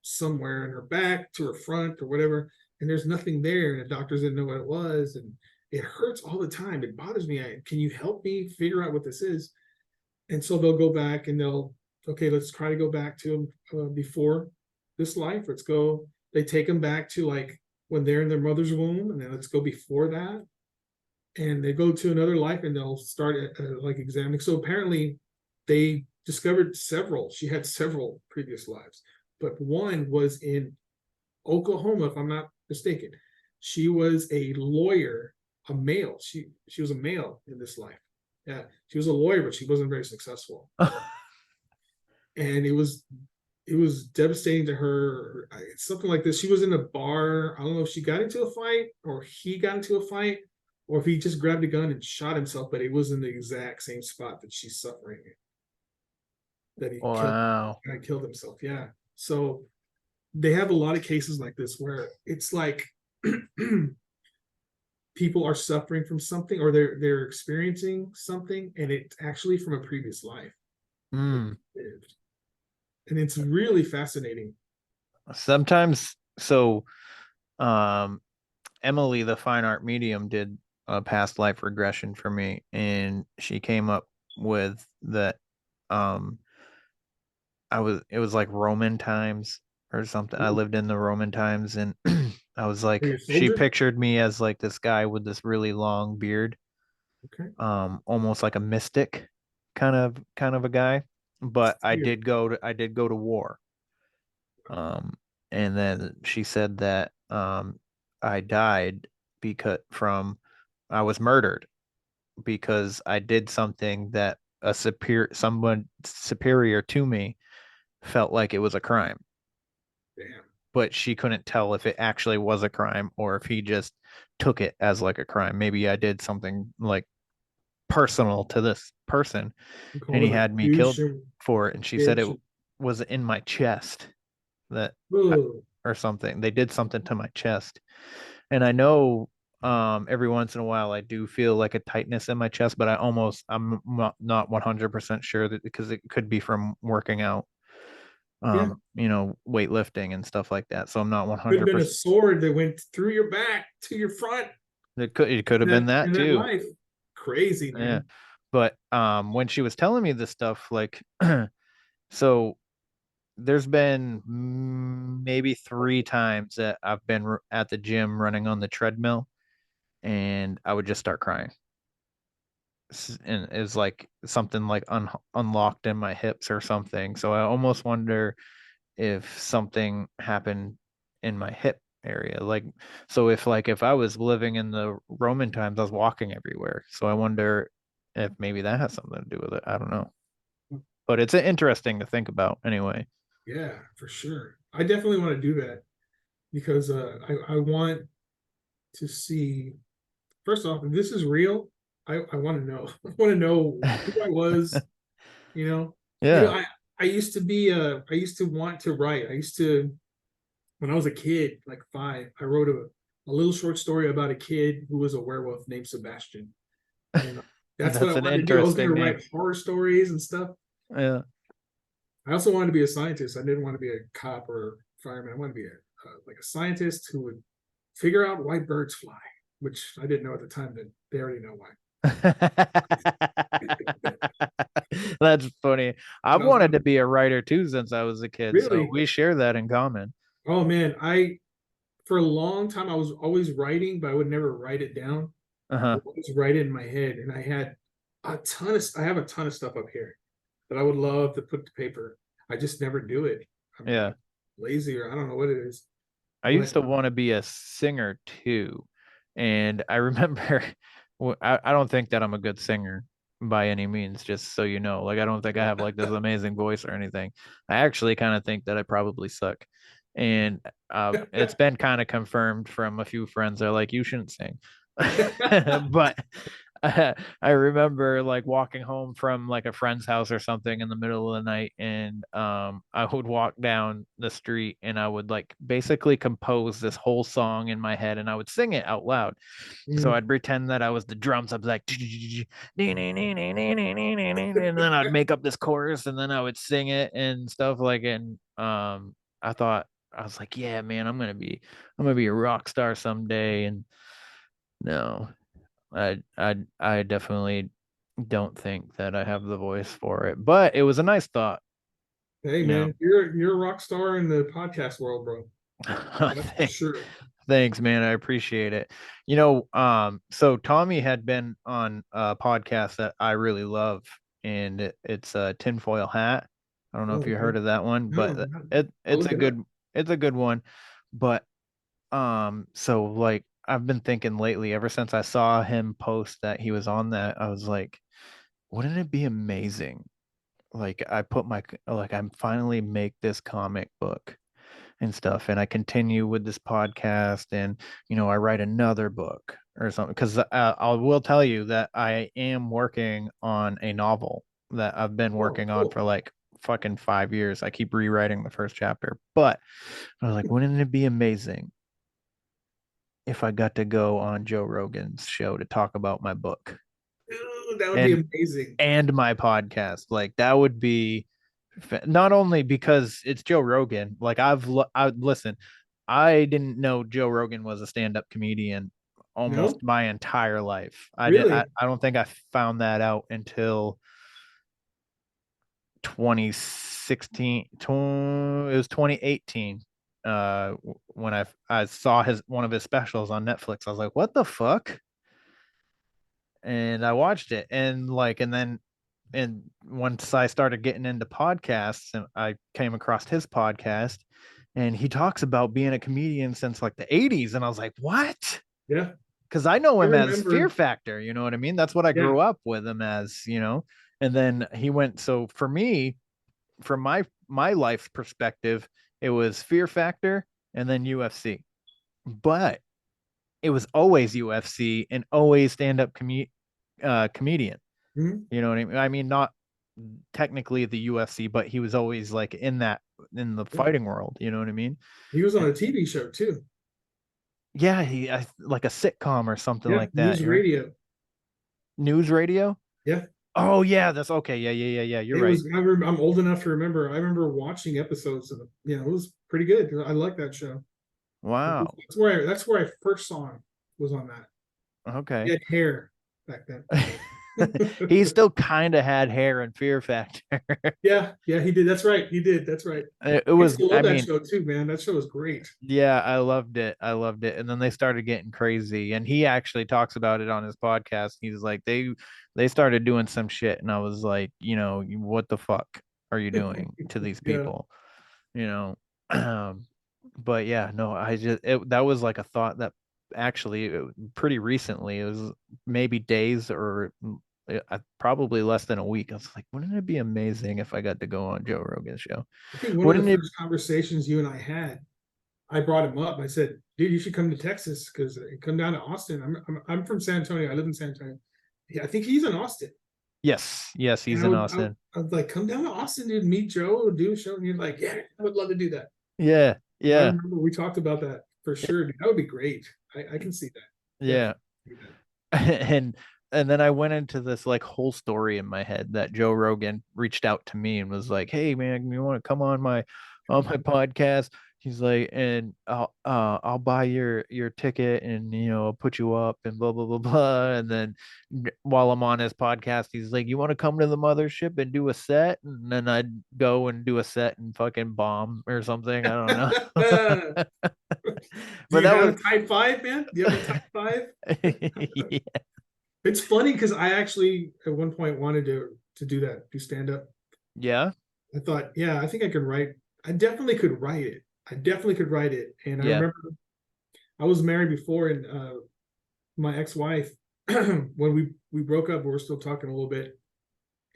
somewhere in her back to her front or whatever, and there's nothing there, and the doctors didn't know what it was, and it hurts all the time. It bothers me. Can you help me figure out what this is? And so they'll go back and let's try to go back to before this life. Let's go. They take them back to like when they're in their mother's womb, and then let's go before that. and they go to another life and they'll start like examining. So apparently they discovered she had several previous lives, but one was in Oklahoma, if I'm not mistaken. She was a lawyer, a male. She was a male in this life. Yeah, she was a lawyer, but she wasn't very successful. And it was devastating to her. It's something like this. She was in a bar. I don't know if she got into a fight or he got into a fight, or if he just grabbed a gun and shot himself, but it was in the exact same spot that she's suffering in. That he killed himself. Yeah. So they have a lot of cases like this where it's like people are suffering from something, or they're experiencing something, and it's actually from a previous life. Mm. And it's really fascinating. Sometimes, so Emily, the fine art medium, did a past life regression for me, and she came up with that it was like Roman times or something. I lived in the Roman times, and I was like, she pictured me as like this guy with this really long beard, almost like a mystic kind of a guy. But I did go to war. And then she said that I died because I was murdered because I did something that someone superior to me felt like it was a crime. Damn. But she couldn't tell if it actually was a crime or if he just took it as like a crime. Maybe I did something like personal to this person and he had me killed for it. And she said it was in my chest or something. They did something to my chest. And I know every once in a while I do feel like a tightness in my chest, but I'm not 100% sure that because it could be from working out. Weightlifting and stuff like that. So I'm not 100%. Could have been a sword that went through your back to your front. It could have been that too. Life. Crazy, man. Yeah. But when she was telling me this stuff, like, so there's been maybe 3 times that I've been at the gym running on the treadmill, and I would just start crying. And it was like something like unlocked in my hips or something. So I almost wonder if something happened in my hip area. Like, so if I was living in the Roman times, I was walking everywhere. So I wonder if maybe that has something to do with it. I don't know. But it's interesting to think about anyway. Yeah, for sure. I definitely want to do that because I want to see, first off, if this is real, I want to know. I want to know who I was, Yeah. I used to want to write. When I was a kid, like 5, I wrote a little short story about a kid who was a werewolf named Sebastian. And that's what I wanted to do. I was going to write horror stories and stuff. Yeah. I also wanted to be a scientist. I didn't want to be a cop or a fireman. I wanted to be like a scientist who would figure out why birds fly, which I didn't know at the time, that they already know why. That's funny. I've wanted to be a writer too since I was a kid. Really? So we share that in common. Oh man, for a long time I was always writing, but I would never write it down. I would always write it in my head, and I have a ton of stuff up here that I would love to put to paper. I just never do it. I'm lazy, or I don't know what it is. I used to want to be a singer too. And I remember, I don't think that I'm a good singer by any means, just so you know. Like, I don't think I have like this amazing voice or anything. I actually kind of think that I probably suck. And it's been kind of confirmed from a few friends. They're like, you shouldn't sing. But I remember like walking home from like a friend's house or something in the middle of the night, and I would walk down the street and I would like basically compose this whole song in my head and I would sing it out loud. So I'd pretend that I was the drums. I'd be like, and then I'd make up this chorus and then I would sing it and stuff like. And I was like, yeah, man, I'm gonna be a rock star someday. And no, I definitely don't think that I have the voice for it, but it was a nice thought. Hey man, you're a rock star in the podcast world, bro. That's for sure. Thanks, man. I appreciate it. So Tommy had been on a podcast that I really love, and it's a tinfoil hat. I don't know Oh, if you okay. heard of that one, No, but I'll it's look a it up. good one. But so like I've been thinking lately, ever since I saw him post that he was on that, I was like, wouldn't it be amazing? Like I'm finally make this comic book and stuff, and I continue with this podcast, and I write another book or something, because I will tell you that I am working on a novel that I've been Oh, working on cool. for like fucking 5 years. I keep rewriting the first chapter, but I was like, wouldn't it be amazing if I got to go on Joe Rogan's show to talk about my book Dude, that would be and amazing. my podcast? Like that would be not only because it's Joe Rogan. Like I listen. I didn't know Joe Rogan was a stand-up comedian almost No, my entire life. really? I don't think I found that out until 2016. It was 2018. When I saw his one of his specials on Netflix. I was like, what the fuck? And I watched it, and once I started getting into podcasts, and I came across his podcast, and he talks about being a comedian since like the 80s, and I was like, what? Yeah, Because I know I him as Fear remember. Factor, you know what I mean? That's what I Yeah. grew up with him as. And then he went, so for me, from my life's perspective, it was Fear Factor and then UFC. But it was always UFC and always stand-up comedian. Mhm. You know what I mean? I mean, not technically the UFC, but he was always like in the Yeah. fighting world. You know what I mean? He was on And a TV show too. yeah, like a sitcom or something Yeah, like that. news You're right. radio. News radio. Yeah, Oh yeah, that's okay. Yeah. You're it right. was. I'm old enough to remember. I remember watching episodes of it. It was pretty good. I like that show. Wow. That's where I first saw him. Was on that. He Okay. had hair back then. He still kind of had hair and Fear Factor. Yeah, he did. That's right. He did. That's right. It I was, still I love that mean, show too, man. That show was great. yeah, I loved it. I loved it. And then they started getting crazy. And he actually talks about it on his podcast. He's like, they started doing some shit. And I was like, what the fuck are you doing to these Yeah. people? You know? But yeah, no, that was like a thought that actually pretty recently, it was maybe days or probably less than a week. I was like, wouldn't it be amazing if I got to go on Joe Rogan's show? I think one of Wouldn't the it? first conversations you and I had, I brought him up. I said, "Dude, you should come to Texas because come down to Austin. I'm from San Antonio. I live in San Antonio. Yeah, I think he's in Austin. Yes, And he's in Austin. I was like, come down to Austin, dude, meet Joe, do a show." And you're like, "Yeah, I would love to do that." Yeah, I yeah, remember we talked about that for sure. Dude. That would be great. I can see that. yeah. Definitely see that. And then I went into this like whole story in my head that Joe Rogan reached out to me and was like, "Hey man, you want to come on my podcast?" He's like, "And I'll buy your ticket, and I'll put you up and blah blah blah blah." And then while I'm on his podcast, he's like, "You want to come to the mothership and do a set?" And then I'd go and do a set and fucking bomb or something. I don't know. Do But you that was have type 5, man? Do you have a type 5? yeah. It's funny because I actually at one point wanted to do that, do stand up. Yeah. I thought, yeah, I think I could write. I definitely could write it. I definitely could write it. And I Yeah. remember I was married before, and my ex-wife, when we broke up, we were still talking a little bit.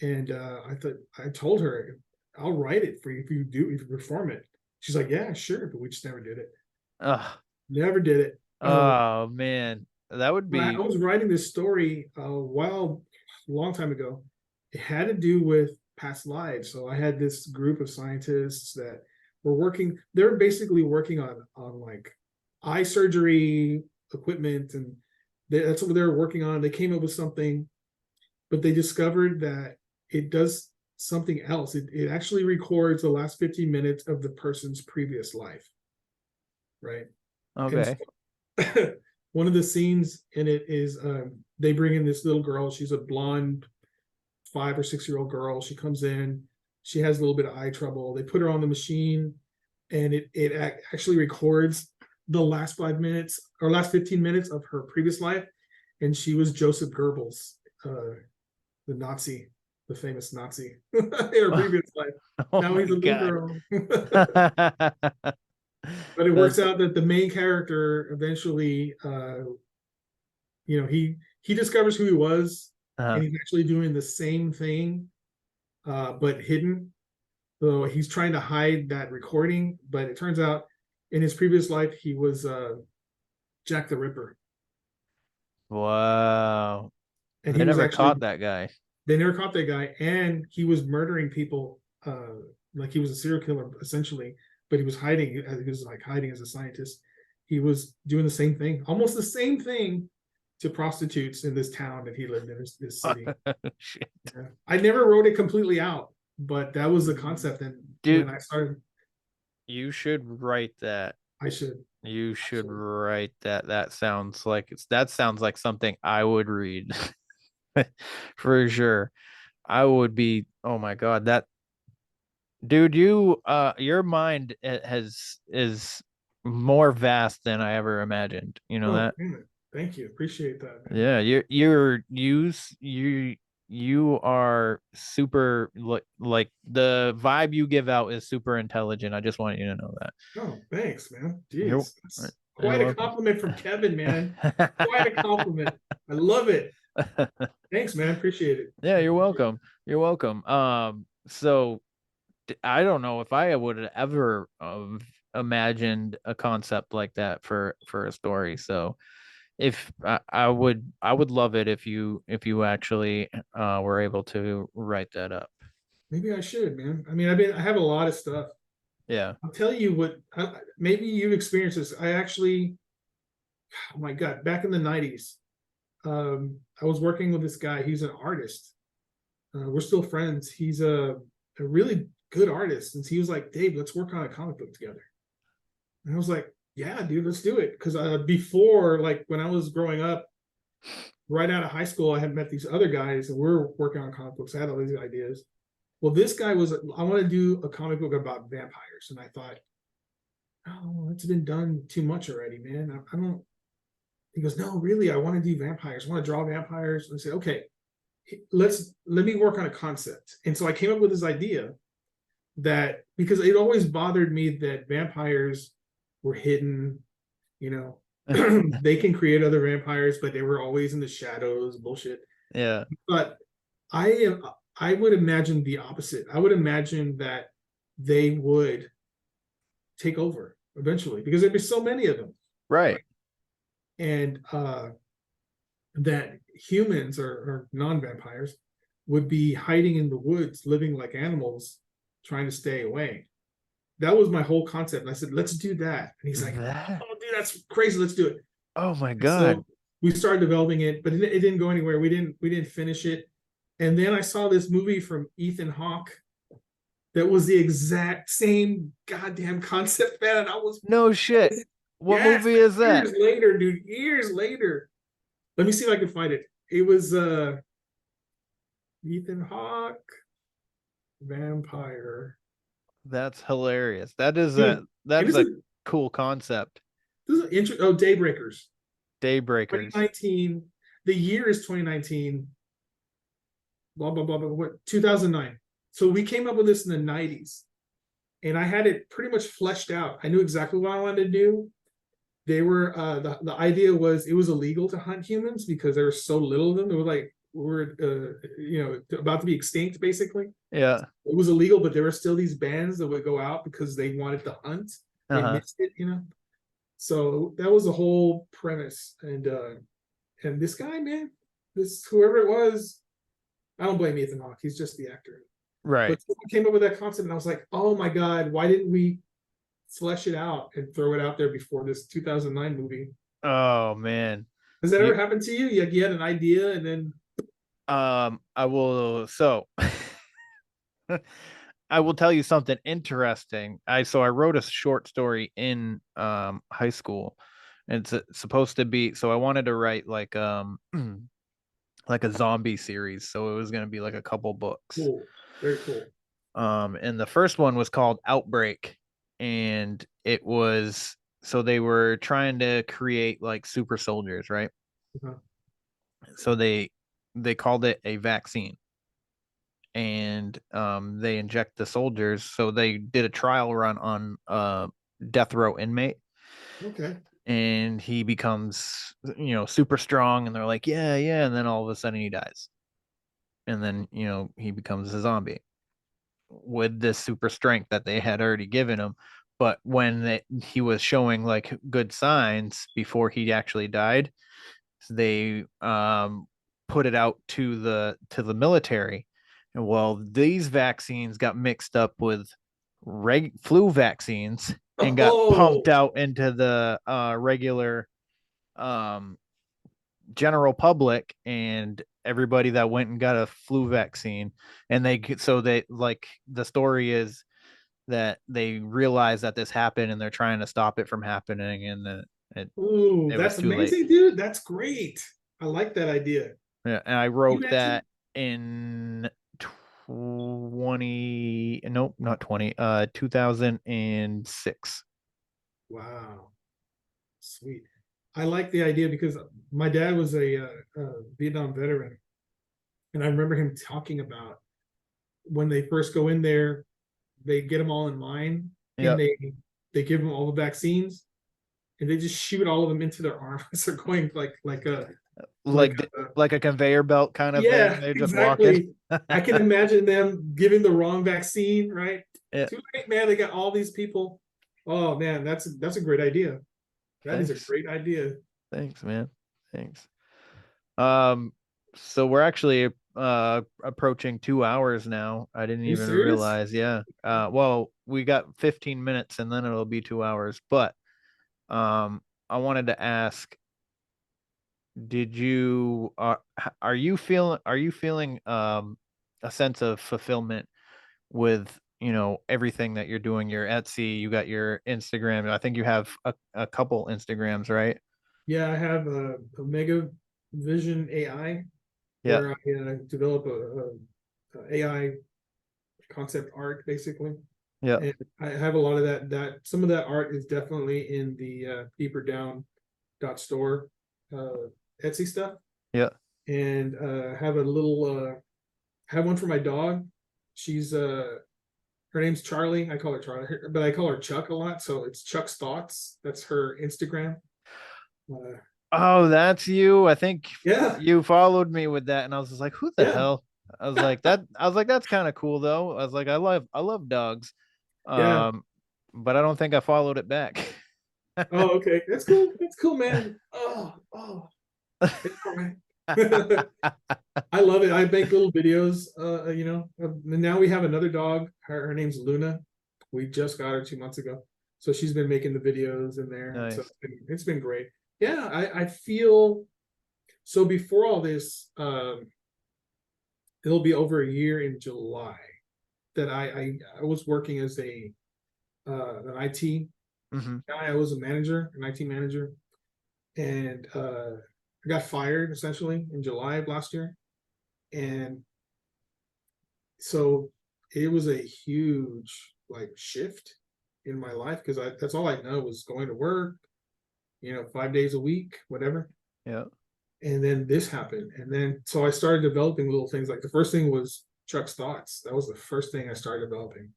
And I told her, I'll write it for you if you perform it. She's like, yeah, sure, but we just never did it. Ugh. Never did it. Oh man, that would I be was writing this story a long time ago. It had to do with past lives. So I had this group of scientists that were working. They're basically working on like eye surgery equipment, and that's what they were working on. They came up with something, but they discovered that it does something else. It actually records the last 15 minutes of the person's previous life, right? And okay. so, one of the scenes in it is they bring in this little girl. She's a blonde 5 or 6-year-old girl. She comes in. She has a little bit of eye trouble. They put her on the machine, and it actually records the last 5 minutes or last 15 minutes of her previous life, and she was Joseph Goebbels, the Nazi, the famous Nazi in her previous life. Oh Now my he's a God. liberal. But it works out that the main character eventually, he discovers who he was, and he's actually doing the same thing, but hidden. So he's trying to hide that recording, but it turns out in his previous life he was Jack the Ripper, Wow. and They he was never actually caught that guy. they never caught that guy, and he was murdering people, like he was a serial killer essentially, but he was hiding. He was like hiding as a scientist. He was doing the same thing, almost the same thing, to prostitutes in this town that he lived in, this city. Shit. Yeah. I never wrote it completely out, but that was the concept. And Dude, when I started, you should write that. I should. You should write that. That sounds like something I would read. For sure. I would be, oh my God, that dude, your mind is more vast than I ever imagined. You know Oh, that? damn it. Thank you. Appreciate that, man. Yeah, you are super, like the vibe you give out is super intelligent. I just want you to know that. Oh, thanks, man. You're- Jeez. That's quite a welcome. compliment from Kevin, man. Quite a compliment. I love it. Thanks, man. Appreciate it. Yeah, you're welcome. You're welcome. So I don't know if I would have ever imagined a concept like that for a story. So if I would love it if you actually were able to write that up. Maybe I should, man. I mean, I have a lot of stuff. Yeah. I'll tell you what, maybe you've experienced this. I actually, oh my God, back in the 90s, I was working with this guy. He's an artist. We're still friends. He's a really good artist. And he was like, Dave, let's work on a comic book together. And I was like, yeah, dude, let's do it. Because before, like when I was growing up, right out of high school, I had met these other guys and we were working on comic books. I had all these ideas. Well, this guy was, I want to do a comic book about vampires. And I thought, oh, it's been done too much already, man. I don't, he goes, no, really, I want to do vampires. I want to draw vampires. And I said, okay, let me work on a concept. And so I came up with this idea that, because it always bothered me that vampires were hidden, they can create other vampires, but they were always in the shadows, bullshit. Yeah. But I would imagine the opposite. I would imagine that they would take over eventually because there'd be so many of them. Right. And that humans or non-vampires would be hiding in the woods, living like animals, trying to stay away. That was my whole concept. And I said, let's do that. And he's like, oh, dude, that's crazy. Let's do it. Oh my God. So we started developing it, but it didn't go anywhere. We didn't finish it. And then I saw this movie from Ethan Hawke that was the exact same goddamn concept, man. And I was no shit. What movie is that? Years later, dude. Years later. Let me see if I can find it. It was Ethan Hawke, vampire. That's hilarious. That is a cool concept. This is Daybreakers. Daybreakers. 2019. The year is 2019. Blah blah blah blah. What 2009. So we came up with this in the 90s, and I had it pretty much fleshed out. I knew exactly what I wanted to do. They were the idea was it was illegal to hunt humans because there were so little of them. They were like about to be extinct basically. Yeah, it was illegal, but there were still these bands that would go out because they wanted to hunt. They missed it, So that was the whole premise. And this guy, man, this whoever it was, I don't blame Ethan Hawke. He's just the actor. Right. But someone came up with that concept, and I was like, oh my God, why didn't we flesh it out and throw it out there before this 2009 movie? Oh man, has that ever happened to you? You had an idea and then I will I will tell you something interesting. I wrote a short story in high school, and it's supposed to be, so I wanted to write like like a zombie series, so it was going to be like a couple books. Cool. Very cool. And the first one was called Outbreak, and it was so they were trying to create like super soldiers, right? Uh-huh. So they called it a vaccine, and they inject the soldiers. So they did a trial run on a death row inmate, Okay. and he becomes, super strong, and they're like, yeah, yeah, and then all of a sudden he dies, and then he becomes a zombie with this super strength that they had already given him. But when he was showing like good signs before he actually died, they put it out to the military. And well, these vaccines got mixed up with flu vaccines and got Oh, pumped out into the regular um, general public, and everybody that went and got a flu vaccine. And they like, the story is that they realize that this happened and they're trying to stop it from happening, and it, ooh, it was that's too late. amazing, dude. That's great. I like that idea. Yeah, and I You wrote imagine? that in 20, nope, not 20, 2006. Wow, sweet. I like the idea because my dad was a Vietnam veteran, and I remember him talking about when they first go in there, they get them all in line, and Yep. they give them all the vaccines, and they just shoot all of them into their arms. They're going like Like like a conveyor belt kind of thing. yeah, They're just walking. exactly. I can imagine them giving the wrong vaccine, right? Yeah. Too late, man. They got all these people. Oh man, that's a great idea. That is a Thanks. great idea. Thanks, man. Thanks. Um, so we're actually approaching 2 hours now. I didn't Are you even serious? realize. Yeah. Well, we got 15 minutes and then it'll be 2 hours. But I wanted to ask, did you are you feeling a sense of fulfillment with everything that you're doing? Your Etsy, you got your Instagram. I think you have a couple Instagrams, right? Yeah, I have a Mega Vision AI Yeah. where I develop a AI concept art basically, Yeah. and I have a lot of some of that art is definitely in the deeper down store Etsy stuff, Yeah. and have a little have one for my dog. She's her name's Charlie. I call her Charlie, but I call her Chuck a lot, so it's Chuck's Thoughts. That's her Instagram. Uh, Oh, that's you. I think yeah, you followed me with that, and I was just like, who the yeah, hell? I was like that. I was like, that's kind of cool though. I was like, I love dogs. yeah. Um, but I don't think I followed it back. Oh, okay. That's cool. That's cool, man. Oh, it's all right. I love it. I make little videos. Now we have another dog. Her name's Luna. We just got her 2 months ago, so she's been making the videos in there. So Nice. it's been great. Yeah, I feel so. Before all this, it'll be over a year in July that I was working as an IT Hmm. guy. I was a manager, an IT manager, and I got fired essentially in July of last year, and so it was a huge like shift in my life because that's all I know was going to work, 5 days a week, whatever. Yeah. And then this happened, and then so I started developing little things. Like the first thing was Chuck's Thoughts. That was the first thing I started developing,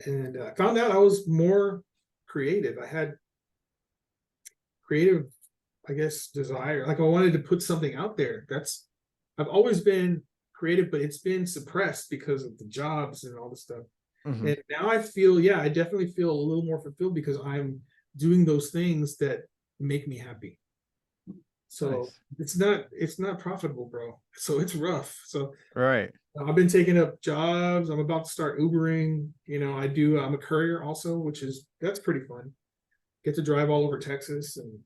and I found out I was more creative. I had creative, I guess, desire. Like I wanted to put something out there. I've always been creative, but it's been suppressed because of the jobs and all this stuff. Hmm. And now I feel, yeah, I definitely feel a little more fulfilled because I'm doing those things that make me happy. So Nice. it's not profitable, bro. So it's rough. So Right. I've been taking up jobs. I'm about to start Ubering. I'm a courier also, that's pretty fun. Get to drive all over Texas and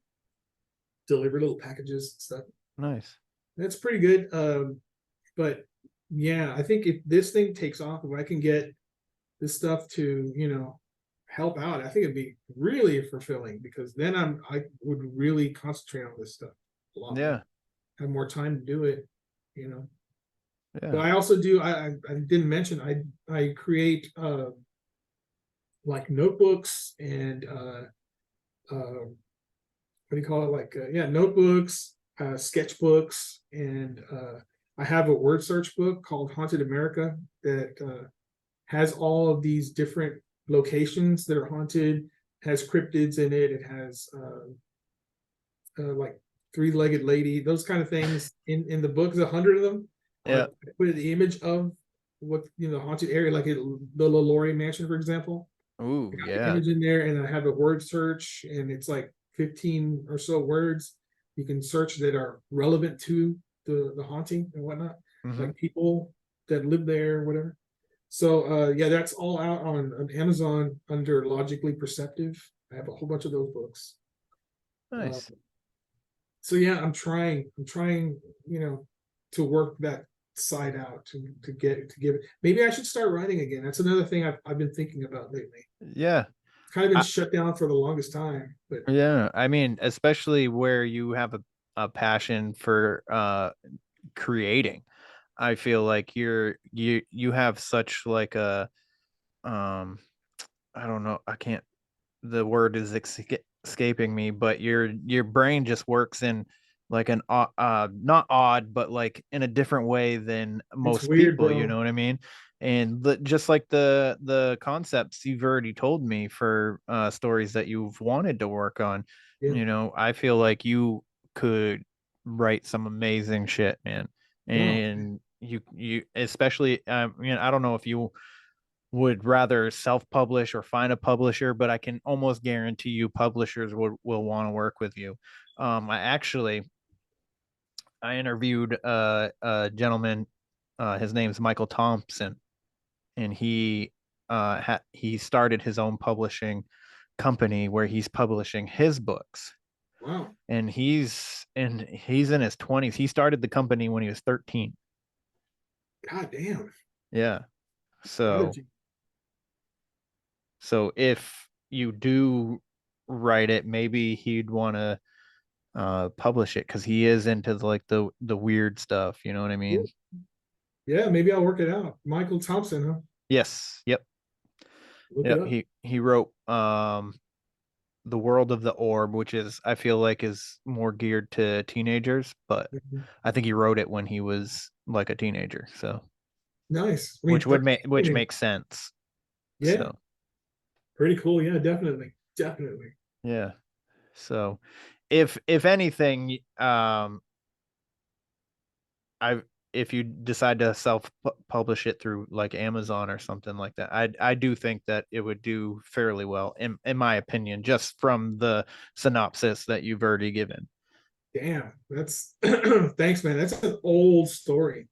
deliver little packages and stuff. Nice. That's pretty good. But yeah, I think if this thing takes off, if I can get this stuff to, help out, I think it'd be really fulfilling because then I would really concentrate on this stuff a lot more, Yeah. have more time to do it, you know. But Yeah. I also do, I didn't mention, I create like notebooks and what do you call it? Like, notebooks, sketchbooks, and I have a word search book called Haunted America that has all of these different locations that are haunted, has cryptids in it. It has like three-legged lady, those kind of things in the book. There's 100 of them. Yeah. I put the image of what haunted area, like the LaLaurie Mansion, for example. Ooh, I got the yeah. image in there, and I have a word search, and it's like 15 or so words you can search that are relevant to the haunting and whatnot, like people that live there, whatever. So that's all out on Amazon under Logically Perceptive. I have a whole bunch of those books. Nice. So yeah, I'm trying, to work that side out to give it. Maybe I should start writing again. That's another thing I've been thinking about lately. Yeah. It's kind of been shut down for the longest time, but Yeah. I mean, especially where you have a passion for creating. I feel like you have such like a I don't know, I can't, the word is escaping me, but your brain just works in like an not odd, but like in a different way than it's most weird, people, you bro. know what I mean? And just like the concepts you've already told me for stories that you've wanted to work on, Yeah. I feel like you could write some amazing shit, man. Wow. And you especially I don't know if you would rather self-publish or find a publisher, but I can almost guarantee you publishers will want to work with you. I interviewed a gentleman, his name's Michael Thompson, and he started his own publishing company where he's publishing his books. Wow. And he's in his 20s. He started the company when he was 13. God damn. Yeah. So Prodigy. So if you do write it, maybe he'd want to publish it because he is into like the weird stuff. You know what I mean? Yeah, maybe I'll work it out. Michael Thompson, huh? Yes. Yep. Look it Yep. up. He wrote The World of the Orb, which is I feel like is more geared to teenagers, but Mhm. I think he wrote it when he was like a teenager. So Nice. I mean, 13, which makes sense. yeah, So pretty cool. Yeah, definitely. Definitely. yeah. So if anything, I if you decide to self publish it through like Amazon or something like that, I do think that it would do fairly well in my opinion, just from the synopsis that you've already given. Damn. That's thanks, man. That's an old story.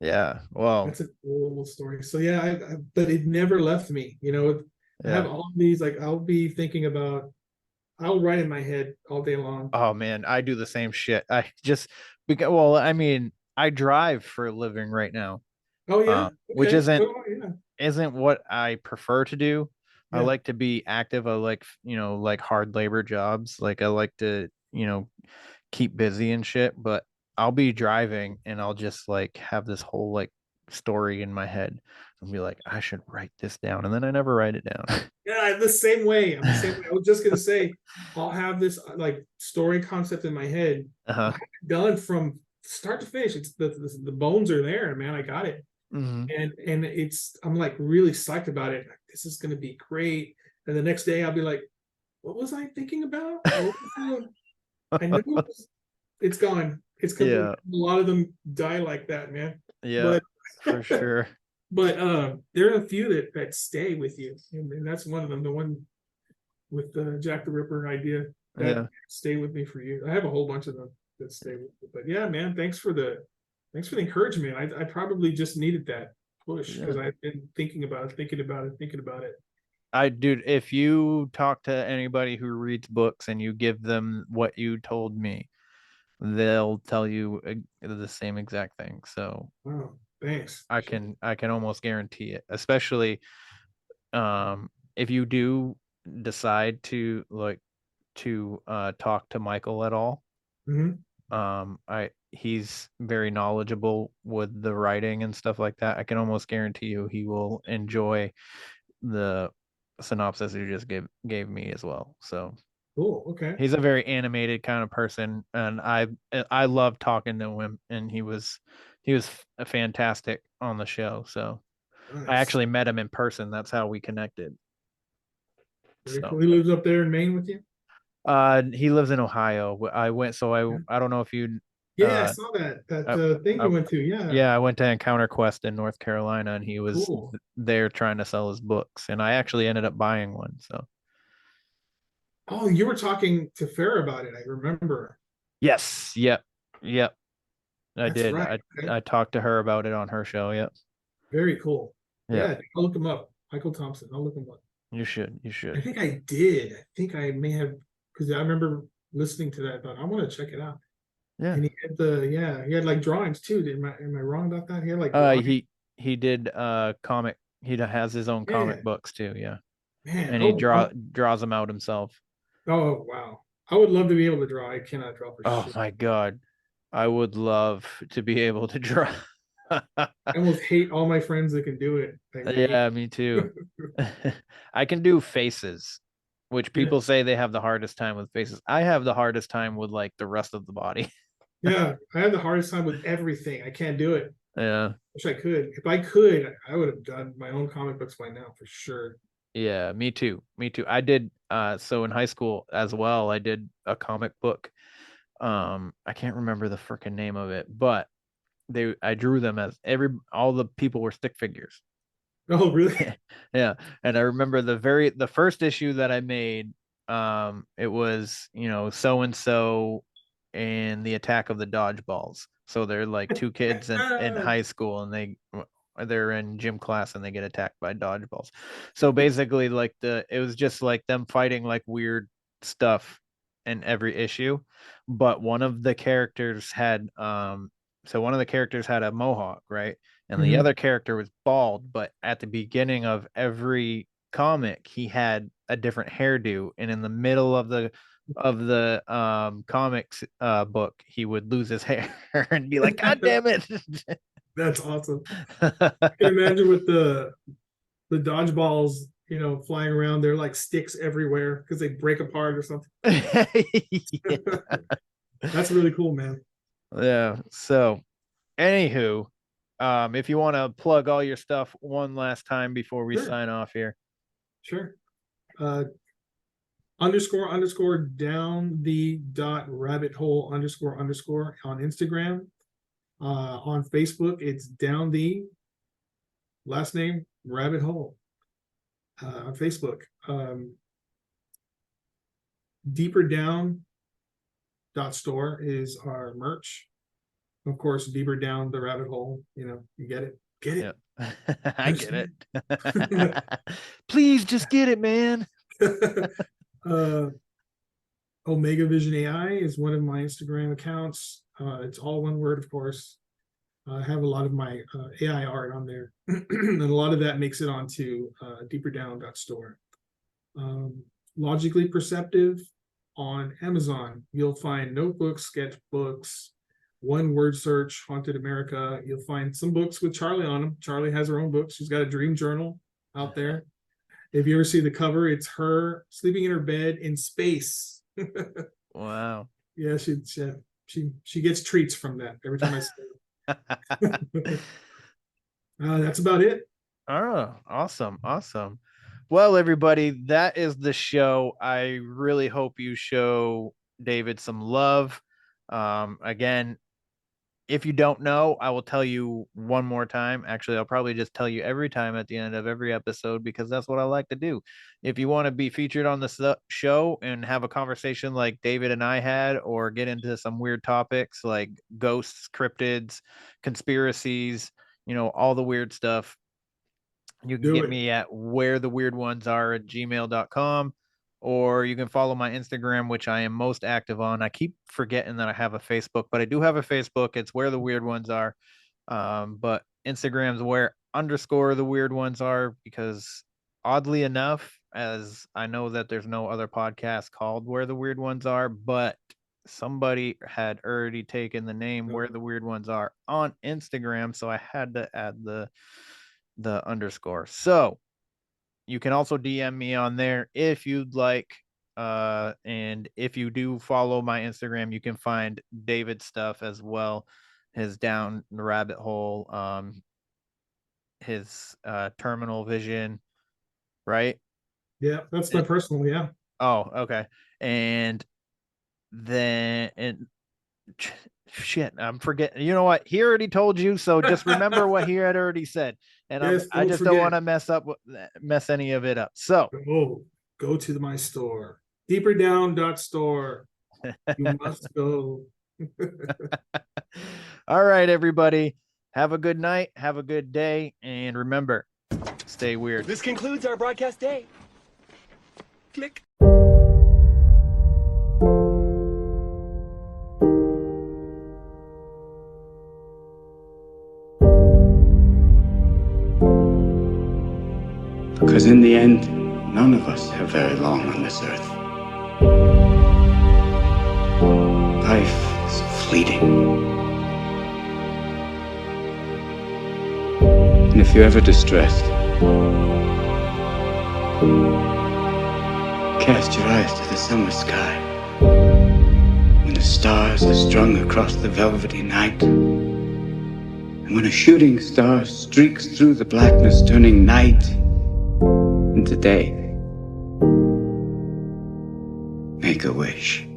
Yeah. Well, That's an old story. So yeah, but it never left me. I have yeah. all these, like, I'll be thinking about, I'll write in my head all day long. Oh man, I do the same shit. Well, I mean, I drive for a living right now. Oh yeah. Which Okay. Oh yeah. isn't what I prefer to do. I Yeah. like to be active. I like, like hard labor jobs. Like I like to, keep busy and shit, but I'll be driving and I'll just like have this whole like story in my head and be like, I should write this down. And then I never write it down. Yeah, I'm the same way. I'm the same way. I was just gonna say, I'll have this like story concept in my head. Uh-huh. Done from start to finish. It's the bones are there, man. I got it. Mm-hmm. And I'm like really psyched about it. Like, this is gonna be great. And the next day I'll be like, what was I thinking about? I know it's gone. It's complete. Yeah. A lot of them die like that, man. Yeah, But for sure. but there are a few that stay with you, and that's one of them. The one with the Jack the Ripper idea that Yeah. stay with me for you. I have a whole bunch of them that stay with me. But yeah, man, thanks for the encouragement. I probably just needed that push because Yeah. I've been thinking about it, thinking about it. Dude, if you talk to anybody who reads books and you give them what you told me, they'll tell you the same exact thing. So Wow, thanks. I can almost guarantee it, especially if you do decide to talk to Michael at all. Mhm. I he's very knowledgeable with the writing and stuff like that. I can almost guarantee you he will enjoy the synopsis you just gave me as well. So Cool. Okay. He's a very animated kind of person, and I love talking to him, and he was fantastic on the show. So I Nice. actually met him in person. That's how we connected. Very So cool. He lives up there in Maine with you? he lives in Ohio. I went, so I don't know if you Yeah, I uh saw that I, thing I you went to. Yeah. yeah, I went to Encounter Quest in North Carolina, and he was Cool. there trying to sell his books, and I actually ended up buying one. So Oh, you were talking to Farah about it. I remember. yes, yep, yep, I That's did. right. Okay. I talked to her about it on her show. Yep, Very cool. yep. Yeah, I'll look him up. Michael Thompson. I'll look him up. You should, you I should. think I did. I think I may have because I remember listening to that. I thought I want to check it out. Yeah. And he had he had like drawings too. Am I wrong about that? He had like drawings. He did comic. Has his own Yeah, comic books too. Yeah, man. and he Oh, draws them out himself. oh, wow. I would love to be able to draw. I cannot draw for Oh shit. my god, I would love to be able to draw. I almost hate all my friends that can do it. I hate. Yeah, me too. I can do faces, which Yeah, people say they have the hardest time with faces. I have the hardest time with like the rest of the body. yeah. I have the hardest time with everything. I can't do it. Yeah. Wish I could. If I could, I would have done my own comic books by now for sure. Yeah, me too. Me too. I did so in high school as well, I did a comic book. I can't remember the freaking name of it, but I drew them as all the people were stick figures. Oh, really? Yeah, and I remember the first issue that I made, it was, so and so and the attack of the dodgeballs. So they're like two kids in high school, and they're in gym class, and they get attacked by dodgeballs. So basically, like it was just like them fighting like weird stuff in every issue, but one of the characters had one of the characters had a mohawk, right? And the Mhm. other character was bald, but at the beginning of every comic, he had a different hairdo, and in the middle of the comics book, he would lose his hair and be like, "God damn it!" That's awesome. I can imagine with the dodgeballs, flying around. They're like sticks everywhere because they break apart or something. Yeah. That's really cool, man. Yeah. So, anywho, if you want to plug all your stuff one last time before we Sure. sign off here. Sure. Underscore down the dot rabbit hole underscore on Instagram. On Facebook, it's down the last name rabbit hole. On Facebook. Deeper down dot store is our merch. Of course, deeper down the rabbit hole. You get it. Get it. Yeah. I get it. Please just get it, man. Omega Vision AI is one of my Instagram accounts. It's all one word, of course. I have a lot of my AI art on there, and a lot of that makes it onto deeperdown.store. Logically Perceptive on Amazon. You'll find notebooks, sketchbooks, one word search, Haunted America. You'll find some books with Charlie on them. Charlie has her own books. She's got a dream journal out there. If you ever see the cover, it's her sleeping in her bed in space. Wow. Yeah, she gets treats from that every time I see her. That's about it. Oh, awesome. Awesome. Well, everybody, that is the show. I really hope you show Dayvid some love. Again, if you don't know, I will tell you one more time. Actually, I'll probably just tell you every time at the end of every episode, because that's what I like to do. If you want to be featured on the show and have a conversation like Dayvid and I had, or get into some weird topics like ghosts, cryptids, conspiracies, all the weird stuff, you can get me at wheretheweirdonesare at gmail.com, or you can follow my Instagram, which I am most active on. I keep forgetting that I have a Facebook, but I do have a Facebook. It's Where the Weird Ones Are. But Instagram's where underscore the weird ones are, because oddly enough, as I know that there's no other podcast called Where the Weird Ones Are, but somebody had already taken the name Where the Weird Ones Are on Instagram, so I had to add the underscore. So you can also DM me on there if you'd like And if you do follow my Instagram, you can find Dayvid's stuff as well. His Down the Rabbit Hole, his Terminal Vision, right? Yeah, that's my personal, yeah. Oh, okay. And then shit, I'm forgetting. You know what? He already told you, so just remember what he had already said. And Yes, I just don't want to mess any of it up. So go to my store, deeperdown.store. You must go. All right, everybody. Have a good night. Have a good day. And remember, stay weird. This concludes our broadcast day. Click. Because in the end, none of us have very long on this earth. Life is fleeting. And if you're ever distressed, cast your eyes to the summer sky, when the stars are strung across the velvety night, and when a shooting star streaks through the blackness, turning night into day. Make a wish.